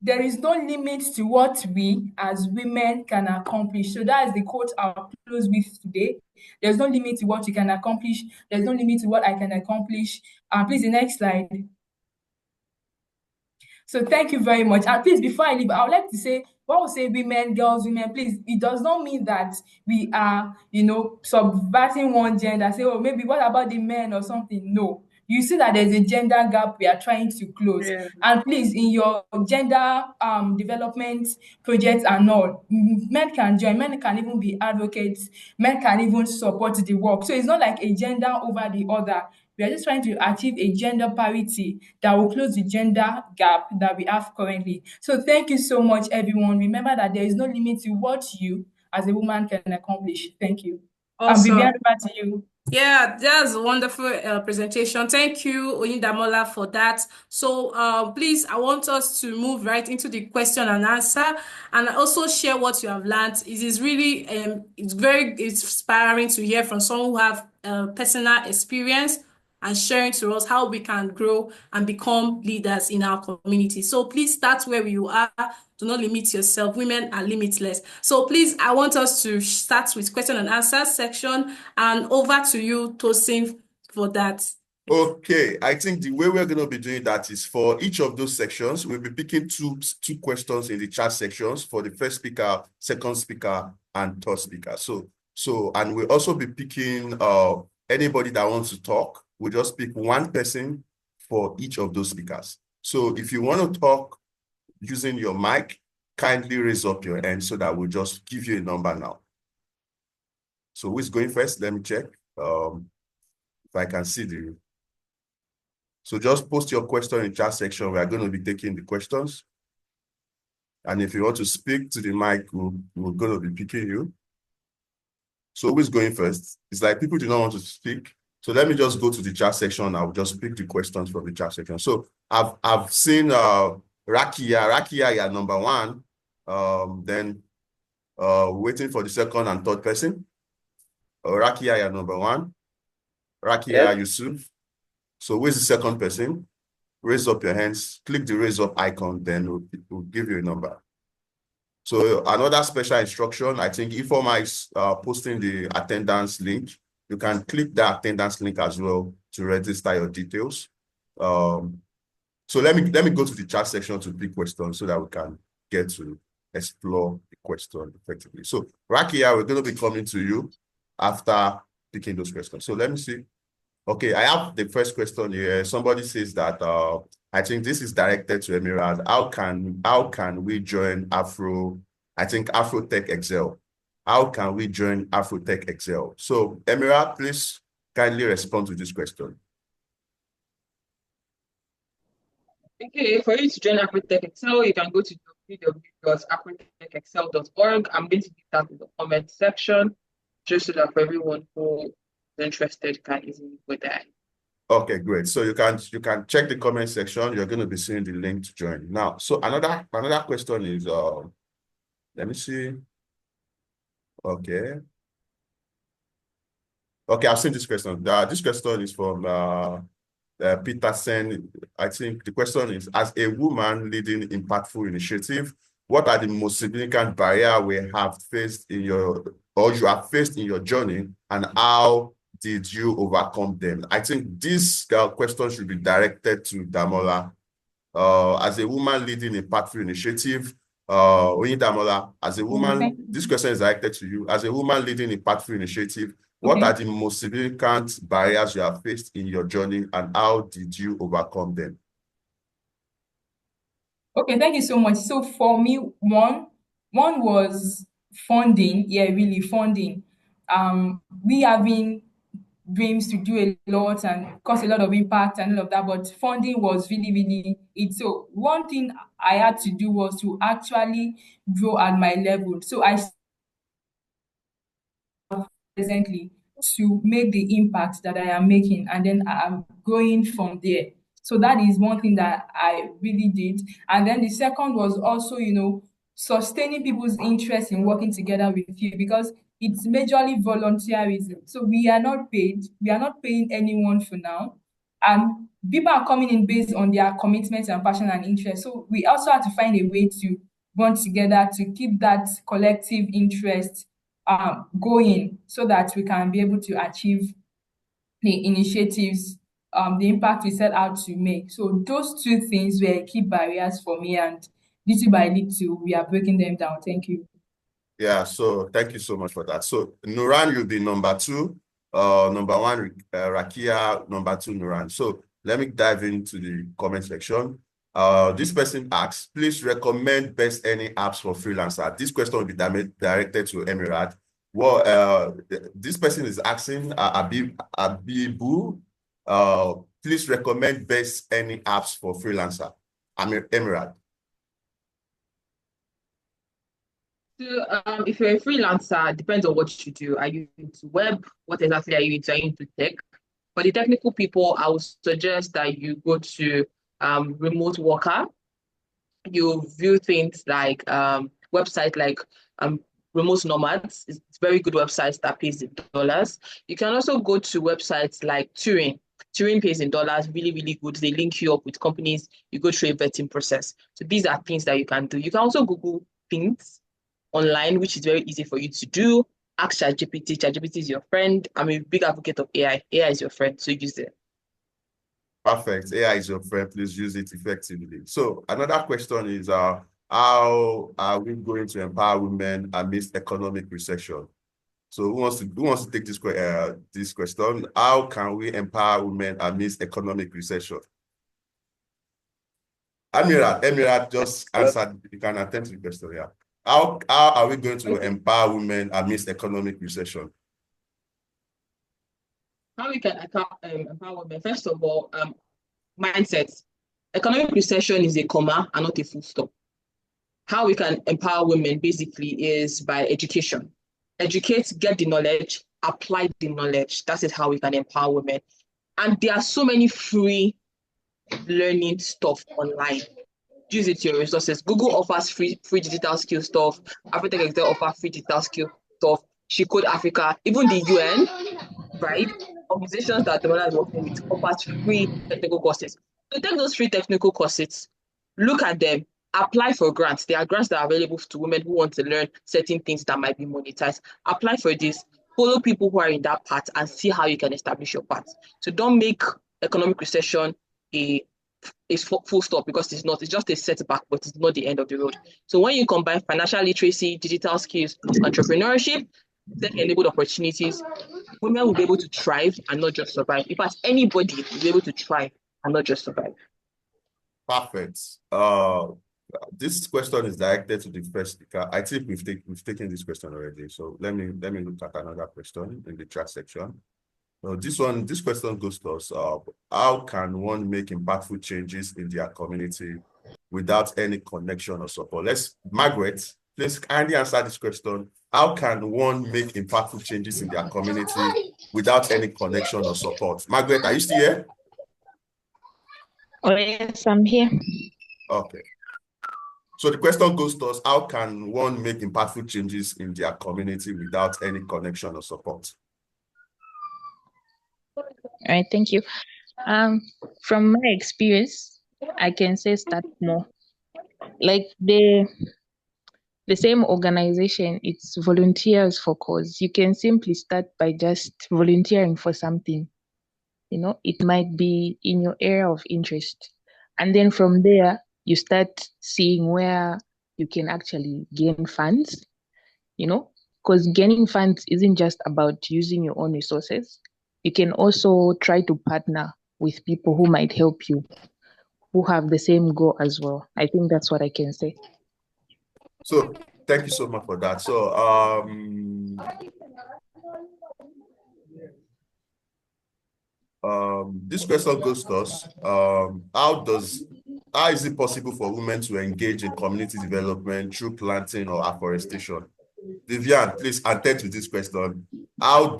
There is no limit to what we as women can accomplish. So that is the quote I'll close with today. There's no limit to what you can accomplish. There's no limit to what I can accomplish. Please, the next slide. So thank you very much. And please, before I leave, I would like to say, when we say women, girls, women, please, it does not mean that we are, subverting one gender. Say, oh, maybe what about the men or something? No. You see that there's a gender gap we are trying to close. Yeah. And please, in your gender development projects and all, men can join, men can even be advocates, men can even support the work. So it's not like a gender over the other. We are just trying to achieve a gender parity that will close the gender gap that we have currently. So thank you so much, everyone. Remember that there is no limit to what you, as a woman, can accomplish. Thank you. Awesome. Vivian, over to you. Yeah, that's a wonderful presentation. Thank you, Oyindamola, for that. So please, I want us to move right into the question and answer, and also share what you have learned. It is really, it's very inspiring to hear from someone who have personal experience and sharing to us how we can grow and become leaders in our community. So please start where you are. Do not limit yourself. Women are limitless. So please, I want us to start with question and answer section, and over to you, Tosin, for that. Okay, I think the way we're going to be doing that is for each of those sections, we'll be picking two questions in the chat sections for the first speaker, second speaker, and third speaker. And we'll also be picking anybody that wants to talk. We'll just pick one person for each of those speakers. So if you want to talk using your mic, kindly raise up your hand so that we'll just give you a number now. So who's going first? Let me check if I can see the... So just post your question in the chat section. We are going to be taking the questions. And if you want to speak to the mic, we're going to be picking you. So who's going first? It's like people do not want to speak. So let me just go to the chat section. I'll just pick the questions from the chat section. So I've seen Rakia. Rakia, you're number one. Then waiting for the second and third person. Rakia, you're number one. Rakia, Yusuf. So where's the second person? Raise up your hands, click the raise up icon, then we'll give you a number. So another special instruction, I think Ifoma is posting the attendance link. You can click the attendance link as well to register your details. So let me go to the chat section to pick questions so that we can get to explore the question effectively. So Rakia, we're going to be coming to you after picking those questions. So let me see. Okay, I have the first question here. Somebody says that I think this is directed to Emirad. How can we join AfroTechXcel? How can we join AfroTechXcel? So Emirad, please kindly respond to this question. Okay, for you to join AfroTechXcel, you can go to www.afrotechexcel.org. I'm going to leave that in the comment section, just so that for everyone who is interested can easily go there. Okay, great. So you can check the comment section. You're going to be seeing the link to join. Now, so another question is, let me see. Okay, I've seen this question. This question is from Peterson. I think the question is, as a woman leading impactful initiative, what are the most significant barriers you have faced in your journey, and how did you overcome them? I think this question should be directed to Damola. As a woman leading impactful initiative, Oyindamola, as a woman, this question is directed to you. As a woman leading impactful initiative, what are the most significant barriers you have faced in your journey, and how did you overcome them? Okay, thank you so much. So for me, one was funding. Yeah, really funding. We having dreams to do a lot and cause a lot of impact and all of that, but funding was really it. So one thing I had to do was to actually grow at my level. So I presently to make the impact that I am making, and then I'm going from there. So that is one thing that I really did. And then the second was also, sustaining people's interest in working together with you, because it's majorly volunteerism. So we are not paid. We are not paying anyone for now. And people are coming in based on their commitment and passion and interest. So we also have to find a way to bond together to keep that collective interest going, so that we can be able to achieve the initiatives, the impact we set out to make. So those two things were key barriers for me, and little by little, we are breaking them down. Thank you. Yeah, so thank you so much for that. So Nuran, you'll be number two. Number one, Rakia, number two, Nuran. So let me dive into the comment section. This person asks, please recommend best any apps for freelancer. This question will be directed to Emirad. Well, this person is asking, Abibu, please recommend best any apps for freelancer. Emirad. So, if you're a freelancer, depends on what you do. Are you into web? What exactly are you into? Are you into tech? For the technical people, I would suggest that you go to remote worker. You view things like website like Remote Nomads. It's very good websites that pays in dollars. You can also go to websites like Turing. Turing pays in dollars, really, really good. They link you up with companies. You go through a vetting process. So these are things that you can do. You can also Google things online, which is very easy for you to do. Ask ChatGPT. ChatGPT is your friend. I'm a big advocate of AI. AI is your friend, so use it. Perfect. AI is your friend. Please use it effectively. So another question is, how are we going to empower women amidst economic recession? So who wants to take this question? How can we empower women amidst economic recession? Amira just answered. You can attend to the question. Yeah. How are we going to empower women amidst economic recession? How we can empower women? First of all, mindset. Economic recession is a comma and not a full stop. How we can empower women basically is by education. Educate, get the knowledge, apply the knowledge. That is how we can empower women. And there are so many free learning stuff online. Use it to your resources. Google offers free digital skill stuff. AfroTechXcel offers free digital skill stuff. She Code Africa, even the UN, right? Organizations that the mother is working with offers free technical courses. So take those free technical courses, look at them, apply for grants. There are grants that are available to women who want to learn certain things that might be monetized. Apply for this, follow people who are in that path and see how you can establish your path. So don't make economic recession a full stop, because it's not. It's just a setback, but it's not the end of the road. So when you combine financial literacy, digital skills, entrepreneurship, tech-enabled opportunities, women will be able to thrive and not just survive. In fact, anybody will be able to thrive and not just survive. Perfect. This question is directed to the first speaker. I think we've taken this question already. So let me look at another question in the chat section. This question goes to us. How can one make impactful changes in their community without any connection or support? Margaret, please kindly answer this question. How can one make impactful changes in their community without any connection or support? Margaret, are you still here? Oh, yes, I'm here. Okay. So the question goes to us, how can one make impactful changes in their community without any connection or support? All right, thank you. From my experience, I can say start more. Like the same organization, it's Volunteers4Cause. You can simply start by just volunteering for something. You know, it might be in your area of interest. And then from there, you start seeing where you can actually gain funds, you know, because gaining funds isn't just about using your own resources. You can also try to partner with people who might help you, who have the same goal as well. I think that's what I can say. So thank you so much for that. So this question goes to us. How is it possible for women to engage in community development through planting or afforestation? Vivian, please attend to this question. How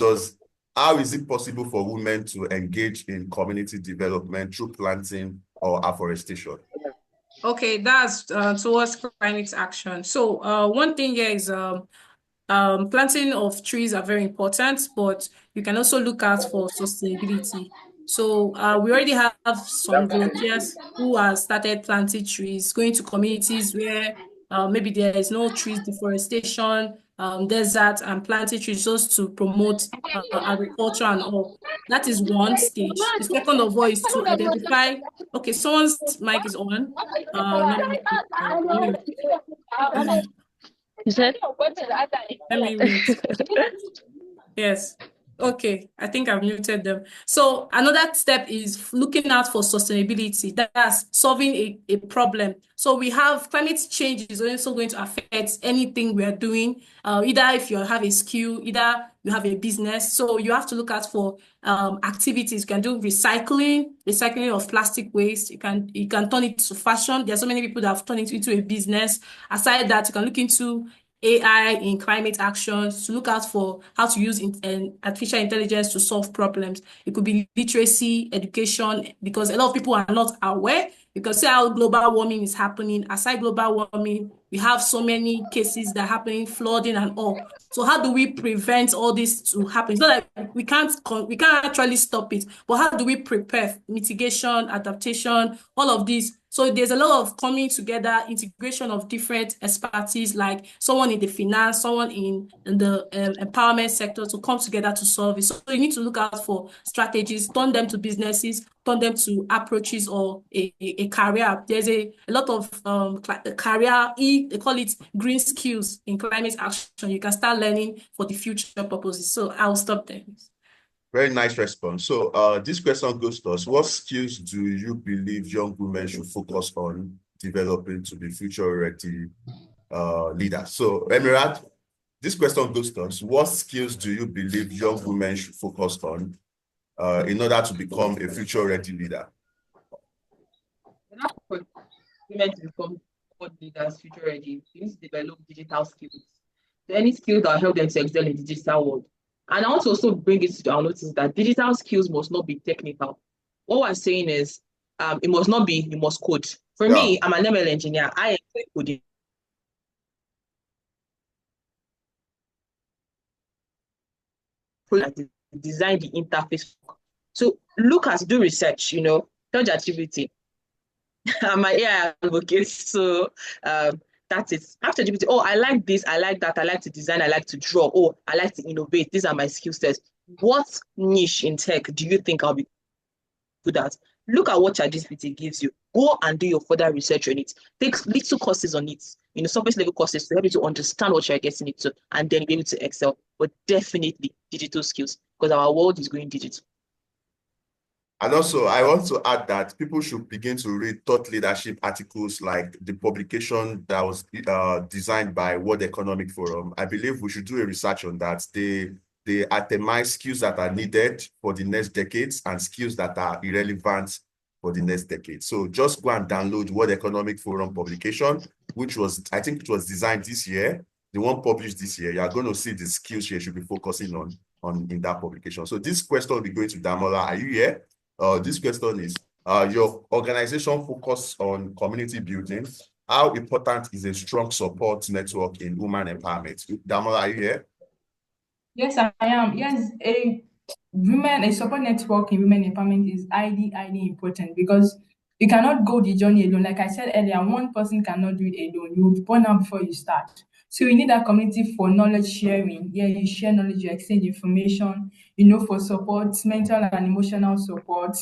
is it possible for women to engage in community development through planting or afforestation? Okay, that's towards climate action. So one thing here is planting of trees are very important, but you can also look out for sustainability. So we already have some volunteers who have started planting trees, going to communities where maybe there is no trees, deforestation, desert, and planting trees just to promote agriculture and all. That is one stage. The second of all is to identify, okay, someone's mic is on. Let me Is that? let me mute. Yes. Okay, I think I've muted them. So another step is looking out for sustainability. That's solving a problem. So we have climate change is also going to affect anything we are doing. Either if you have a skill, either you have a business. So you have to look out for activities. You can do recycling of plastic waste. You can turn it to fashion. There are so many people that have turned it into a business. Aside that, you can look into AI in climate action, to look out for how to use artificial intelligence to solve problems. It could be literacy, education, because a lot of people are not aware, because see how global warming is happening. Aside global warming, we have so many cases that are happening, flooding and all. So how do we prevent all this to happen? It's not like we can't actually stop it, but how do we prepare? Mitigation, adaptation, all of these. So there's a lot of coming together, integration of different expertise, like someone in the finance, someone in the empowerment sector, to come together to solve it. So you need to look out for strategies, turn them to businesses, turn them to approaches or a career. There's a lot of career, they call it green skills in climate action. You can start learning for the future purposes. So I'll stop there. Very nice response. So this question goes to us. What skills do you believe young women should focus on developing to be future-ready leaders? So Emirat, this question goes to us. What skills do you believe young women should focus on in order to become a future-ready leader? For women to become good leaders, future-ready, you need to develop digital skills. So any skill that will help them to excel in the digital world. And I want to also bring it to our notice that digital skills must not be technical. What we're saying is, it must not be, you must code. For me, I'm an ML engineer. I enjoy coding. Design the interface. So look at, do research, tell ChatGPT. I'm an AI advocate, so that's it. After GPT, oh, I like this, I like that, I like to design, I like to draw, oh, I like to innovate. These are my skill sets. What niche in tech do you think I'll be good at? Look at what ChatGPT gives you. Go and do your further research on it. Take little courses on it, surface level courses to help you to understand what you're getting into and then be able to excel. But definitely digital skills, because our world is going digital. And also, I want to add that people should begin to read thought leadership articles like the publication that was designed by World Economic Forum. I believe we should do a research on that. They itemize skills that are needed for the next decades and skills that are irrelevant for the next decade. So just go and download World Economic Forum publication, which was, I think it was designed this year, the one published this year. You are going to see the skills you should be focusing on in that publication. So this question will be going to Damola. Are you here? This question is, your organization focus on community building. How important is a strong support network in women empowerment? Damola, are you here? Yes, I am. Yes, a support network in women empowerment is highly important, because you cannot go the journey alone. Like I said earlier, one person cannot do it alone. You will burn out before you start. So you need that community for knowledge sharing. Yeah, you share knowledge, you exchange information, for support, mental and emotional support.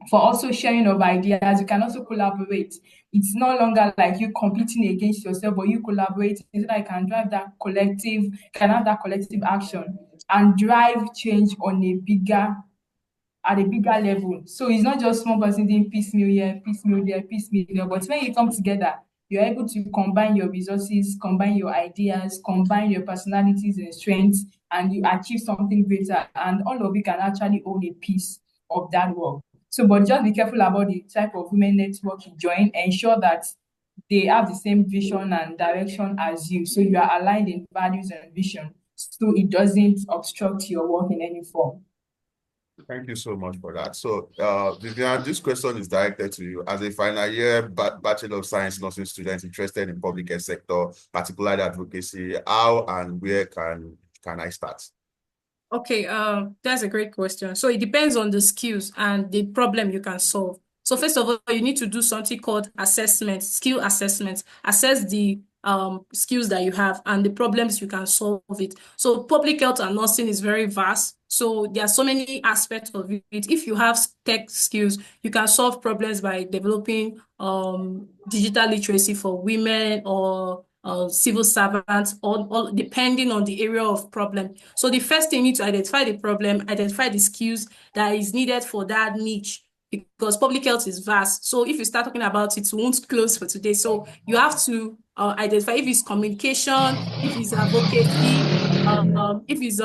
For also sharing of ideas, you can also collaborate. It's no longer like you competing against yourself, but you collaborate so that you can drive that collective, can have that collective action and drive change on at a bigger level. So it's not just one person doing piecemeal here, piecemeal there, piecemeal there, but when you come together, you're able to combine your resources, combine your ideas, combine your personalities and strengths, and you achieve something greater. And all of you can actually own a piece of that work. So, but just be careful about the type of women network you join. Ensure that they have the same vision and direction as you. So you are aligned in values and vision, so it doesn't obstruct your work in any form. Thank you so much for that. So, Vivian, this question is directed to you. As a final year Bachelor of Science nursing student interested in public health sector, particularly advocacy, how and where can I start? Okay, that's a great question. So it depends on the skills and the problem you can solve. So first of all, you need to do something called assessment, skill assessment. Assess the skills that you have and the problems you can solve it. So public health and nursing is very vast. So there are so many aspects of it. If you have tech skills, you can solve problems by developing digital literacy for women or civil servants, or depending on the area of problem. So the first thing you need to identify the problem, identify the skills that is needed for that niche, because public health is vast. So if you start talking about it, we won't close for today. So you have to identify if it's communication, if it's advocacy, if it's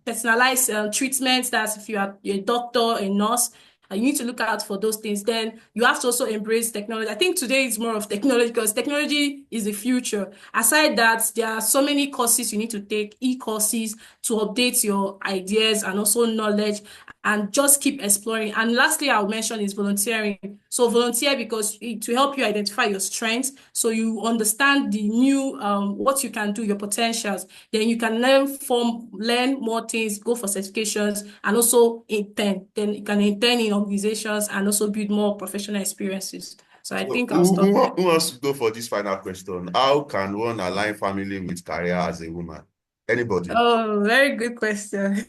personalized treatment, that's if you are a doctor, a nurse, And you need to look out for those things. Then you have to also embrace technology. I think today is more of technology because technology is the future. Aside that, there are so many courses you need to take, e-courses to update your ideas and also knowledge, and just keep exploring. And lastly, I'll mention is volunteering. So volunteer because to help you identify your strengths, so you understand the new what you can do, your potentials. Then you can learn more things, go for certifications, and also intern. Then you can intern in organizations and also build more professional experiences. So I think I'll stop there. Who wants to go for this final question? How can one align family with career as a woman? Anybody? Oh, very good question.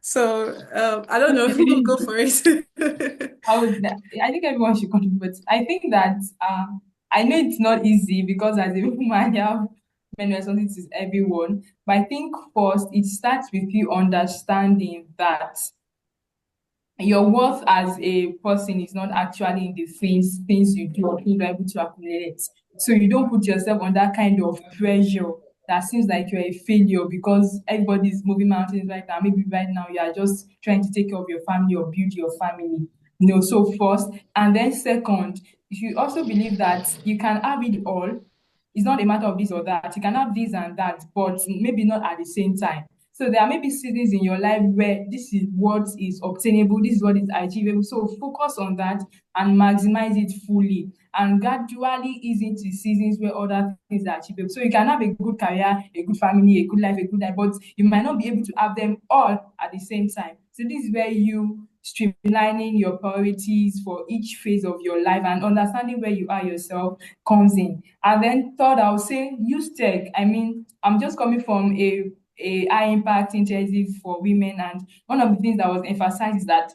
So I don't know who will go for it. I think everyone should contribute. I think that I know it's not easy because as a woman, you have many responsibilities to everyone. But I think first it starts with you understanding that your worth as a person is not actually in the things you do or things you're able to accumulate. So you don't put yourself on that kind of pressure that seems like you're a failure because everybody's moving mountains right now. Maybe right now you are just trying to take care of your family or build your family. So first, and then second, you should also believe that you can have it all. It's not a matter of this or that. You can have this and that, but maybe not at the same time. So there are maybe seasons in your life where this is what is obtainable, this is what is achievable. So focus on that and maximize it fully and gradually ease into seasons where other things are achievable. So you can have a good career, a good family, a good life, a good life, but you might not be able to have them all at the same time. So this is where you streamlining your priorities for each phase of your life and understanding where you are yourself comes in. And then third, I would say use tech. I mean, I'm just coming from a high impact intensive for women, and one of the things that was emphasized is that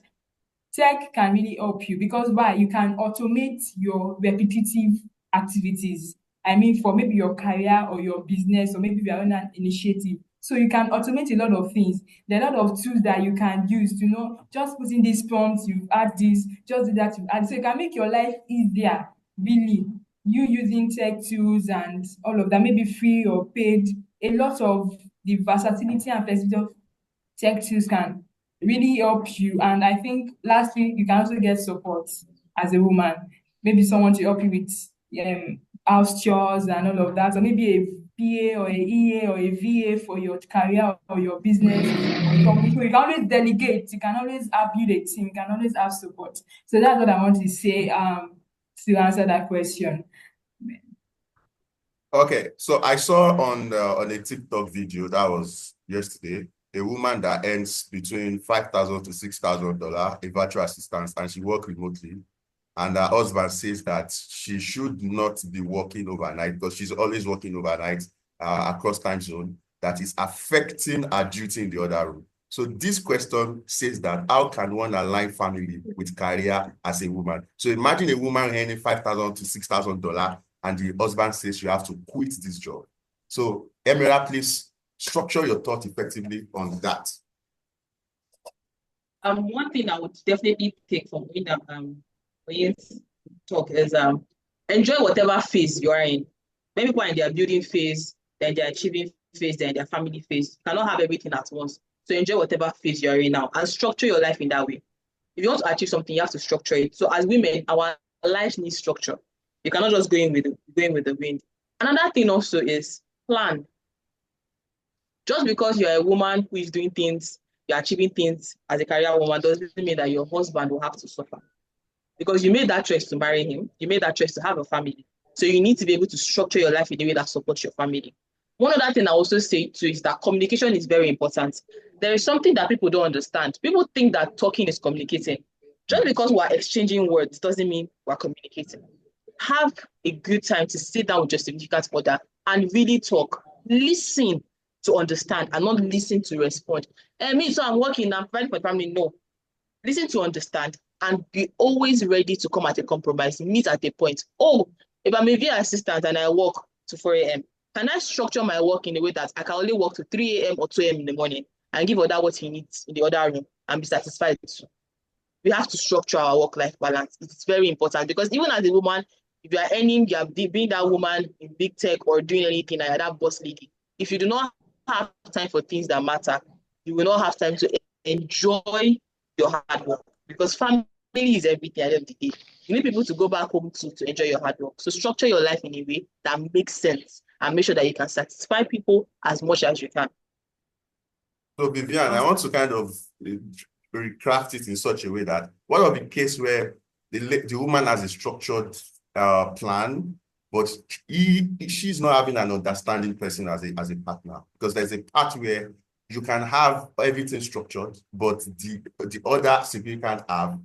tech can really help you because why? You can automate your repetitive activities. I mean, for maybe your career or your business, or maybe you're on an initiative. So you can automate a lot of things. There are a lot of tools that you can use to just put in these prompts, you add this, just do that, you add. So you can make your life easier, really. You using tech tools and all of that, maybe free or paid, a lot of the versatility and flexibility of tech tools can really help you. And I think lastly, you can also get support as a woman. Maybe someone to help you with house chores and all of that, or maybe a PA or a EA or a VA for your career or your business or your company. So you can always delegate, you can always build a team, you can always have support. So that's what I want to say to answer that question. Okay, so I saw on a TikTok video that was yesterday, a woman that earns between $5,000 to $6,000, a virtual assistant, and she works remotely. And her husband says that she should not be working overnight because she's always working overnight across time zone. That is affecting her duty in the other room. So this question says that how can one align family with career as a woman? So imagine a woman earning $5,000 to $6,000 and the husband says you have to quit this job. So Emira, please structure your thought effectively on that. One thing I would definitely take from Oyin's talk is enjoy whatever phase you are in. Many people are in their building phase, then their achieving phase, then their family phase. You cannot have everything at once. So enjoy whatever phase you are in now and structure your life in that way. If you want to achieve something, you have to structure it. So as women, our lives need structure. You cannot just go in with the wind. Another thing also is plan. Just because you're a woman who is doing things, you're achieving things as a career woman doesn't mean that your husband will have to suffer. Because you made that choice to marry him, you made that choice to have a family. So you need to be able to structure your life in a way that supports your family. One other thing I also say too is that communication is very important. There is something that people don't understand. People think that talking is communicating. Just because we're exchanging words doesn't mean we're communicating. Have a good time to sit down with your significant other and really talk. Listen to understand and not listen to respond. So I'm working, I'm fighting for family. No. Listen to understand and be always ready to come at a compromise. Meet at a point. Oh, if I'm a VA assistant and I work to 4 a.m., can I structure my work in a way that I can only work to 3 a.m. or 2 a.m. in the morning and give other what he needs in the other room and be satisfied with it? We have to structure our work-life balance. It's very important because even as a woman, if you are earning, you are being that woman in big tech or doing anything, like that boss lady. If you do not have time for things that matter, you will not have time to enjoy your hard work. because family is everything at the end of the day. You need people to go back home to enjoy your hard work. So structure your life in a way that makes sense and make sure that you can satisfy people as much as you can. So Vivian, I want to kind of recraft it in such a way that what of the case where the woman has a structured plan, but she's not having an understanding person as a partner? Because there's a part where you can have everything structured, but the other significant have,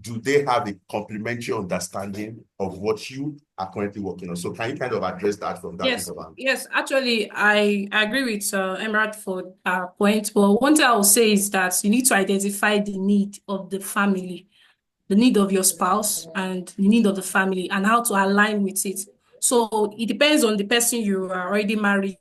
do they have a complementary understanding of what you are currently working on? So can you kind of address that from that point of view? Yes, actually, I agree with Emerald for our point. But one thing I will say is that you need to identify the need of the family, the need of your spouse, and the need of the family, and how to align with it. So it depends on the person you are already married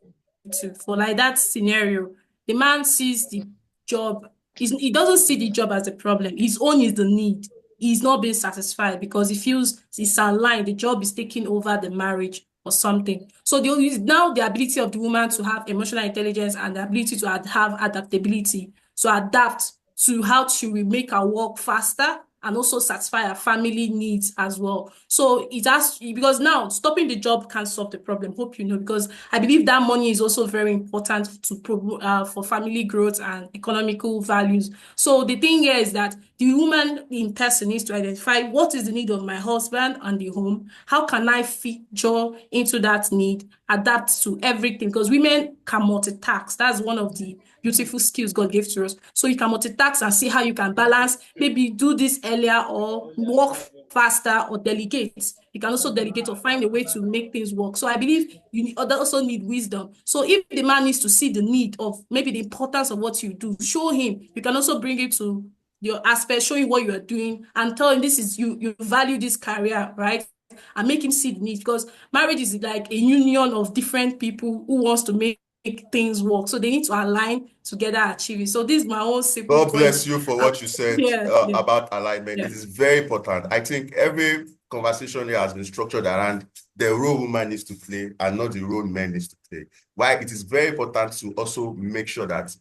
to. For like that scenario, the man sees the job, he doesn't see the job as a problem. His own is the need. He's not being satisfied because he feels it's aligned. The job is taking over the marriage or something. So now the ability of the woman to have emotional intelligence and the ability to have adaptability, to adapt to how to make her work faster and also satisfy her family needs as well. So it has, because now stopping the job can't solve the problem. Hope you know, because I believe that money is also very important to for family growth and economical values. So the thing here is that the woman in person needs to identify what is the need of my husband and the home. How can I feature into that need, adapt to everything? Because women can multitask. That's one of the beautiful skills God gave to us. So you can multitask and see how you can balance, maybe do this earlier or work faster or delegate. You can also delegate or find a way to make things work. So I believe you also need wisdom. So if the man needs to see the need of maybe the importance of what you do, show him. You can also bring it to your aspect, show him what you are doing and tell him this is you value this career, right? And make him see the need, because marriage is like a union of different people who wants to make things work. So they need to align together, achieve it. So this is my own simple God point. bless you for what you said about alignment. Yeah. It is very important. I think every conversation here has been structured around the role woman needs to play and not the role men needs to play. Why it is very important to also make sure that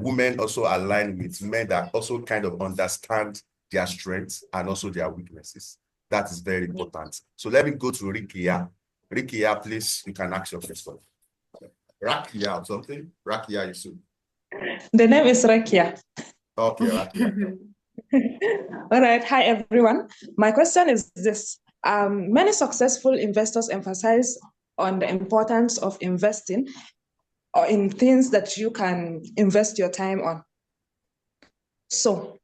women also align with men that also kind of understand their strengths and also their weaknesses. That is very important. So let me go to Rikia. Rikia, please, you can ask your question. Rakia or something? Rakia Yusuf. The name is Rakia. Okay, Rakia. All right. Hi, everyone. My question is this. Many successful investors emphasize on the importance of investing or in things that you can invest your time on. So,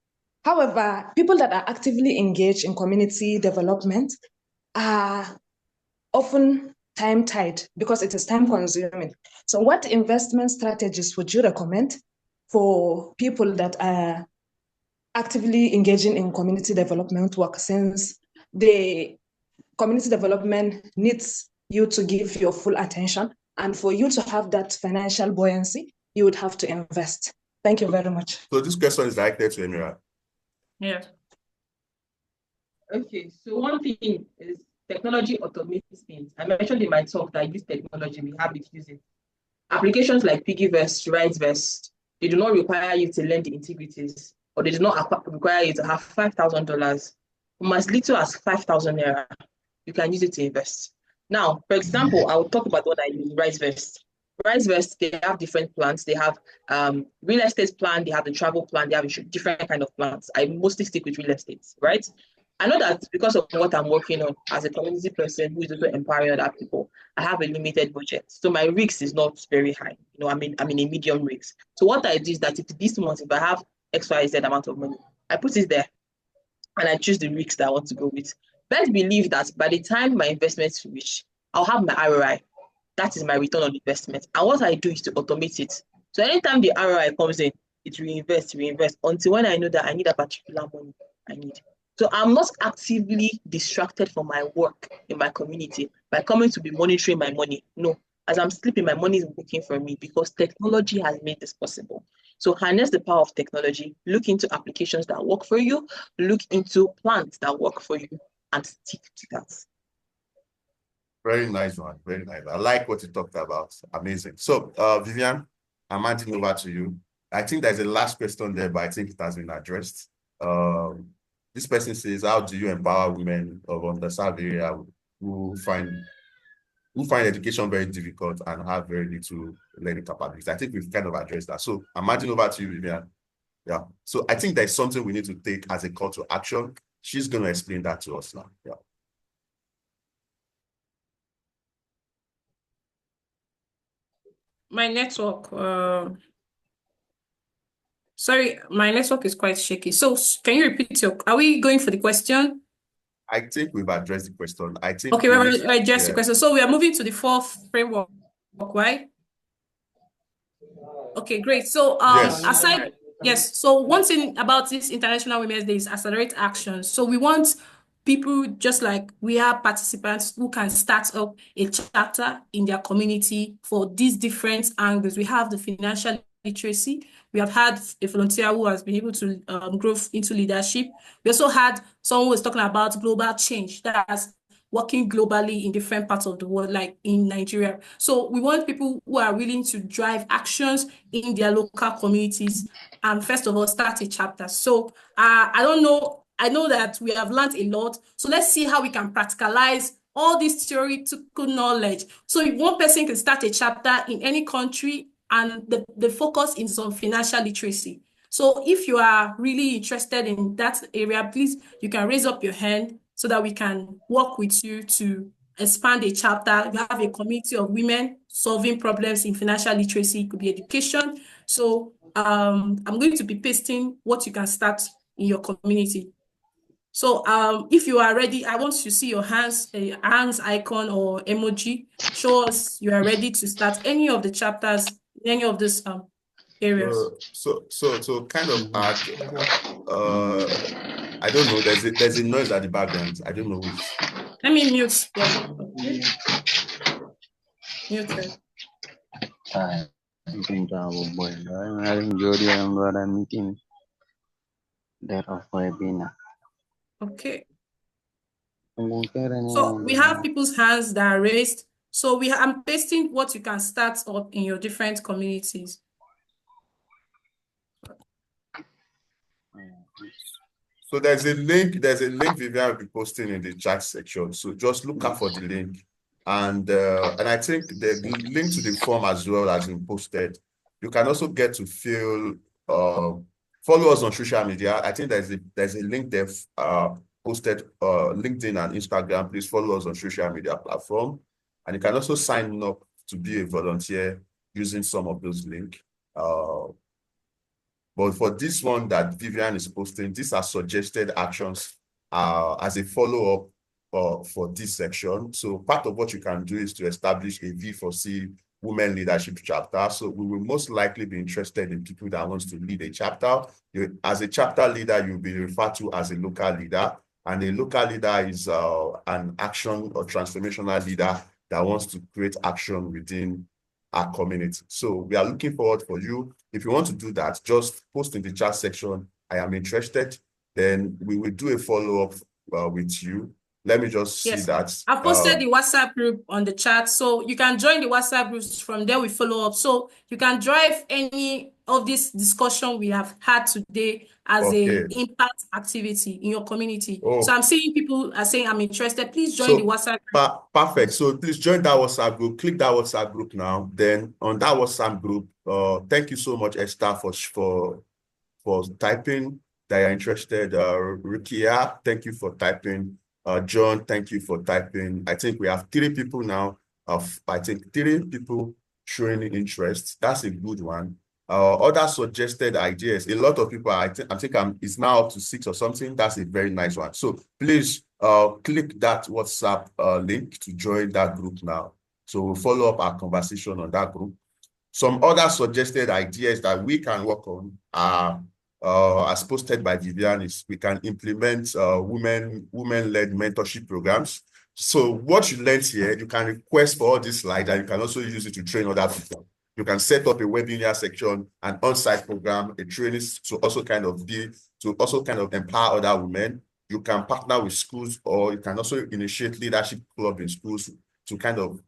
however, people that are actively engaged in community development are often time-tied because it is time-consuming. So what investment strategies would you recommend for people that are actively engaging in community development work, since the community development needs you to give your full attention, and for you to have that financial buoyancy, you would have to invest? Thank you very much. So this question is directed to Emira. Yeah. Okay, so one thing is technology automates things. I mentioned in my talk that I use technology, we have it using applications like Piggyverse, RightVerse. They do not require you to learn the integrities, or they do not require you to have $5,000. From as little as 5,000 naira, you can use it to invest. Now, for example, I will talk about what I use, RightVerse. RightVerse, they have different plans. They have real estate plan, they have the travel plan, they have different kind of plans. I mostly stick with real estate, right? I know that because of what I'm working on as a community person who is also empowering other people, I have a limited budget. So my risk is not very high. You know, I'm in a medium risk. So what I do is that if this month, if I have XYZ amount of money, I put it there and I choose the risks that I want to go with. Best believe that by the time my investments reach, I'll have my ROI. That is my return on investment. And what I do is to automate it. So anytime the ROI comes in, it reinvest until when I know that I need a particular money I need. So I'm not actively distracted from my work in my community by coming to be monitoring my money. No, as I'm sleeping, my money is working for me because technology has made this possible. So harness the power of technology, look into applications that work for you, look into plans that work for you, and stick to that. Very nice one, very nice. I like what you talked about. Amazing. So Vivian, I'm handing over to you. I think there's a last question there, but I think it has been addressed. this person says, how do you empower women of underserved area who find education very difficult and have very little learning capabilities? I think we've kind of addressed that. So I'm handing over to you, Vivian. Yeah. So I think there's something we need to take as a call to action. She's going to explain that to us now. Yeah. My network, sorry, my network is quite shaky. So can you repeat are we going for the question? I think we've addressed the question. I think okay, we've addressed the question. So we are moving to the fourth framework, right? Okay, great. So yes. So one thing about this International Women's Day is accelerate action. So we want people, just like we have participants who can start up a chapter in their community for these different angles. We have the financial literacy. We have had a volunteer who has been able to grow into leadership. We also had someone who was talking about global change. That's working globally in different parts of the world, like in Nigeria. So we want people who are willing to drive actions in their local communities and first of all, start a chapter. So I don't know. I know that we have learned a lot. So let's see how we can practicalize all this theoretical knowledge. So if one person can start a chapter in any country and the focus is on financial literacy. So if you are really interested in that area, please, you can raise up your hand so that we can work with you to expand a chapter. You have a community of women solving problems in financial literacy. It could be education. So I'm going to be pasting what you can start in your community. So if you are ready, I want to see your hands icon or emoji. Show us you are ready to start any of the chapters, any of these areas. So kind of add, I don't know, there's a noise at the background. I don't know which. Let me mute them. Okay. Mute it. Okay. So we have people's hands that are raised. So I'm pasting what you can start up in your different communities. So there's a link Vivian will be posting in the chat section. So just look out for the link. And I think the link to the form as well has been posted. You can also get to follow us on social media. I think there's a link there posted LinkedIn and Instagram. Please follow us on social media platform. And you can also sign up to be a volunteer using some of those links. But for this one that Vivian is posting, these are suggested actions as a follow-up for this section. So part of what you can do is to establish a V4C Women Leadership chapter. So we will most likely be interested in people that wants to lead a chapter. As a chapter leader, you'll be referred to as a local leader. And a local leader is an action or transformational leader that wants to create action within our community. So we are looking forward for you. If you want to do that, just post in the chat section, I am interested. Then we will do a follow-up with you. Let me just see that. I've posted the WhatsApp group on the chat. So you can join the WhatsApp groups. From there, we follow up. So you can drive any of this discussion we have had today as a impact activity in your community. So I'm seeing people are saying, I'm interested. Please join the WhatsApp group. Perfect. So please join that WhatsApp group. Click that WhatsApp group now. Then on that WhatsApp group, thank you so much, Esther, for typing that you're interested. Rukia, thank you for typing. John, thank you for typing. I think we have 3 people now. I think 3 people showing interest. That's a good one. Other suggested ideas. A lot of people, I think it's now up to 6 or something. That's a very nice one. So please click that WhatsApp link to join that group now. So we'll follow up our conversation on that group. Some other suggested ideas that we can work on are, as posted by Vivian, is we can implement women-led mentorship programs. So what you learned here, you can request for all these slides, and you can also use it to train other people. You can set up a webinar section, an on-site program, a training to also kind of empower other women. You can partner with schools, or you can also initiate leadership club in schools to kind of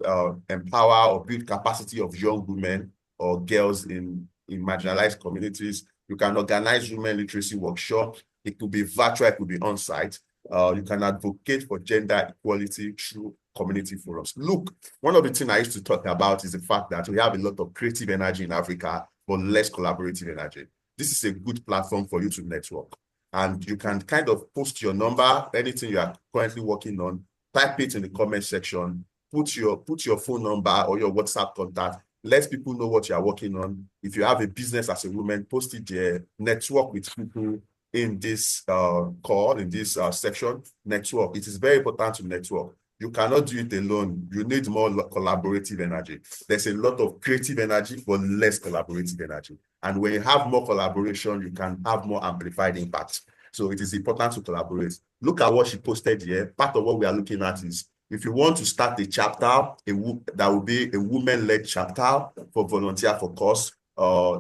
empower or build capacity of young women or girls in marginalized communities. You can organize women literacy workshops. It could be virtual, it could be on-site. You can advocate for gender equality through community forums. Look, one of the things I used to talk about is the fact that we have a lot of creative energy in Africa, but less collaborative energy. This is a good platform for you to network. And you can kind of post your number, anything you are currently working on, type it in the comment section, put your phone number or your WhatsApp contact, let people know what you are working on. If you have a business as a woman, post it there, network with people in this call, in this section, network. It is very important to network. You cannot do it alone. You need more collaborative energy. There's a lot of creative energy, but less collaborative energy. And when you have more collaboration, you can have more amplified impact. So it is important to collaborate. Look at what she posted here. Part of what we are looking at is if you want to start a chapter, that will be a women-led chapter for Volunteers4Cause.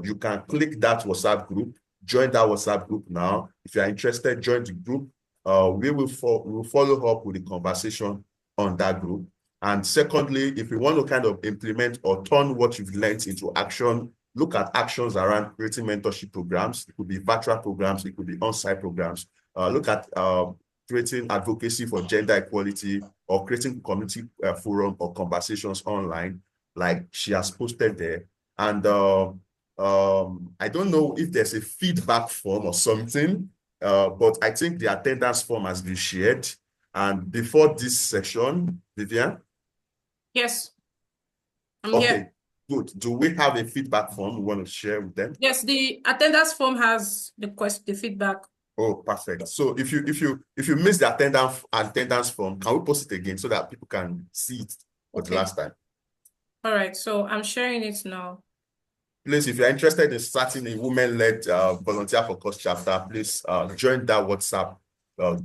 You can click that WhatsApp group, join that WhatsApp group now. If you are interested, join the group. We will follow up with the conversation on that group. And secondly, if you want to kind of implement or turn what you've learned into action, look at actions around creating mentorship programs. It could be virtual programs, it could be on-site programs. Look at creating advocacy for gender equality or creating community forum or conversations online, like she has posted there. And I don't know if there's a feedback form or something, but I think the attendance form has been shared. And before this session, Vivian? Yes, I'm okay, here. Good. Do we have a feedback form we want to share with them? Yes, the attendance form has the feedback. Oh, perfect. So if you miss the attendance form, can we post it again so that people can see it for the last time? All right, so I'm sharing it now. Please, if you're interested in starting a women-led Volunteers4Cause chapter, please join that WhatsApp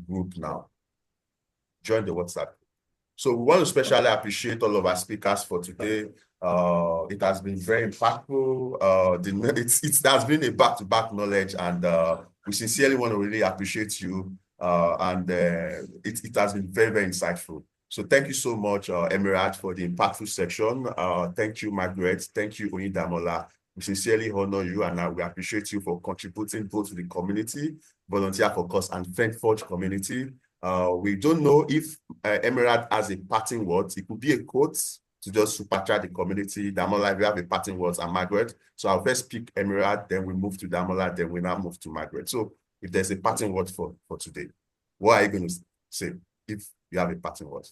group now. Join the WhatsApp. So we want to especially appreciate all of our speakers for today. It has been very impactful. It has been a back-to-back knowledge, and we sincerely want to really appreciate you. It has been very, very insightful. So thank you so much, Emirat, for the impactful section. Thank you, Margaret. Thank you, Oyindamola. We sincerely honor you, and we appreciate you for contributing both to the community, Volunteers4Cause, and TheFemForge community. We don't know if Emirat has a parting word. It could be a quote to just supercharge the community. Damola, we have a parting words, and Margaret. So I'll first pick Emirat, then we move to Damola, then we now move to Margaret. So if there's a parting word for today, what are you going to say if you have a parting word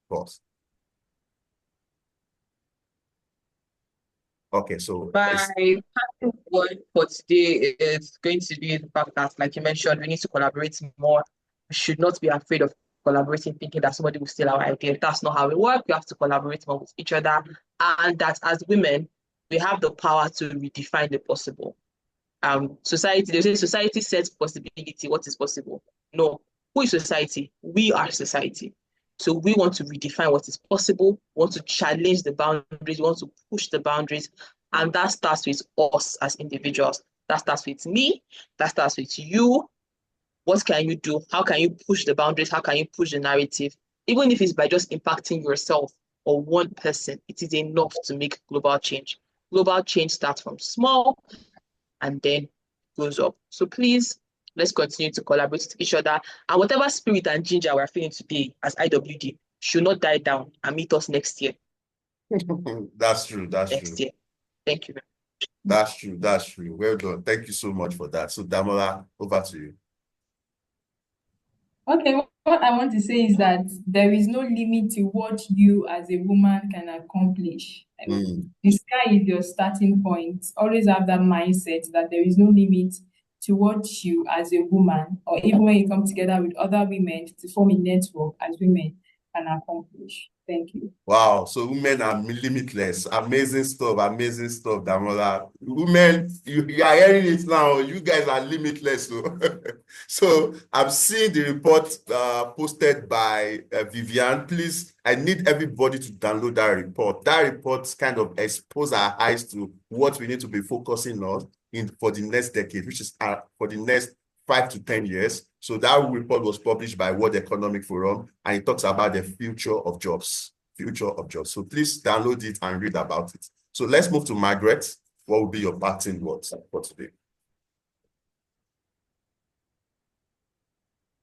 for us? Okay, so my parting word for today is going to be the fact that, like you mentioned, we need to collaborate more. We should not be afraid of collaborating, thinking that somebody will steal our idea. That's not how we work. We have to collaborate more with each other, and that as women, we have the power to redefine the possible. Society, they say society sets possibility. What is possible? No. Who is society? We are society. So we want to redefine what is possible, we want to challenge the boundaries, we want to push the boundaries, and that starts with us as individuals. That starts with me, that starts with you. What can you do? How can you push the boundaries? How can you push the narrative? Even if it's by just impacting yourself or one person, it is enough to make global change. Global change starts from small and then goes up. So please, let's continue to collaborate with each other. And whatever spirit and ginger we're feeling today as IWD should not die down and meet us next year. That's true. That's next true. year. Thank you. That's true. That's true. Well done. Thank you so much for that. So Damola, over to you. Okay, what I want to say is that there is no limit to what you as a woman can accomplish. I mean, the sky is your starting point. Always have that mindset that there is no limit to what you as a woman, or even when you come together with other women to form a network as women, can accomplish. Thank you. Wow, so women are limitless. Amazing stuff, Damola. Women, you are hearing it now. You guys are limitless. So I'm seeing the report posted by Vivian. Please, I need everybody to download that report. That report kind of exposes our eyes to what we need to be focusing on for the next decade, which is for the next 5 to 10 years. So that report was published by World Economic Forum, and it talks about the future of jobs. So please download it and read about it. So let's move to Margaret. What will be your parting words for today?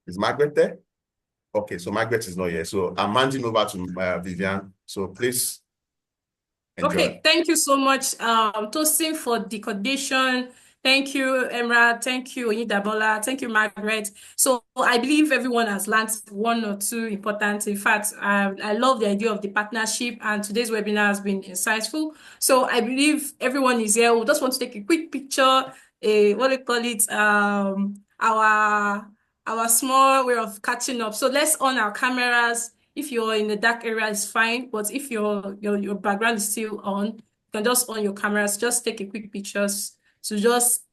Is Margaret there? Okay, so Margaret is not here. So I'm handing over to Vivian. So please enjoy. Okay, thank you so much, Tosin, for the coordination. Thank you, Emra. Thank you, Oyindamola. Thank you, Margaret. So I believe everyone has learned one or two important. In fact, I love the idea of the partnership, and today's webinar has been insightful. So I believe everyone is here. We just want to take a quick picture, what do you call it? Our small way of catching up. So let's on our cameras. If you're in the dark area, it's fine. But if your background is still on, you can just on your cameras, just take a quick pictures to just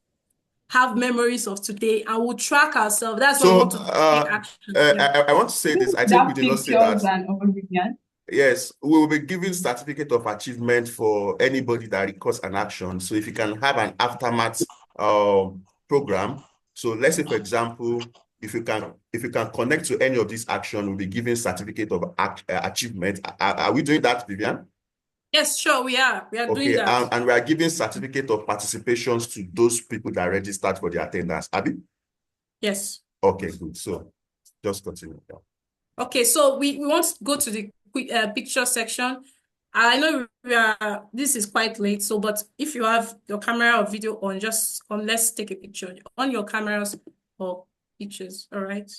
have memories of today, and we'll track ourselves. That's what we want to take action. I want to say this. I think we did not say that. And yes, we will be giving certificate of achievement for anybody that records an action. So if you can have an aftermath program. So let's say, for example, if you can connect to any of these actions, we'll be giving certificate of achievement. Are we doing that, Vivian? Yes, sure, we are. We are doing that. And we are giving certificate of participations to those people that registered for the attendance. Abby? Yes. Okay, good. So just continue. Okay, so we want to go to the quick picture section. I know this is quite late, so but if you have your camera or video on, just let's take a picture on your cameras or pictures. All right.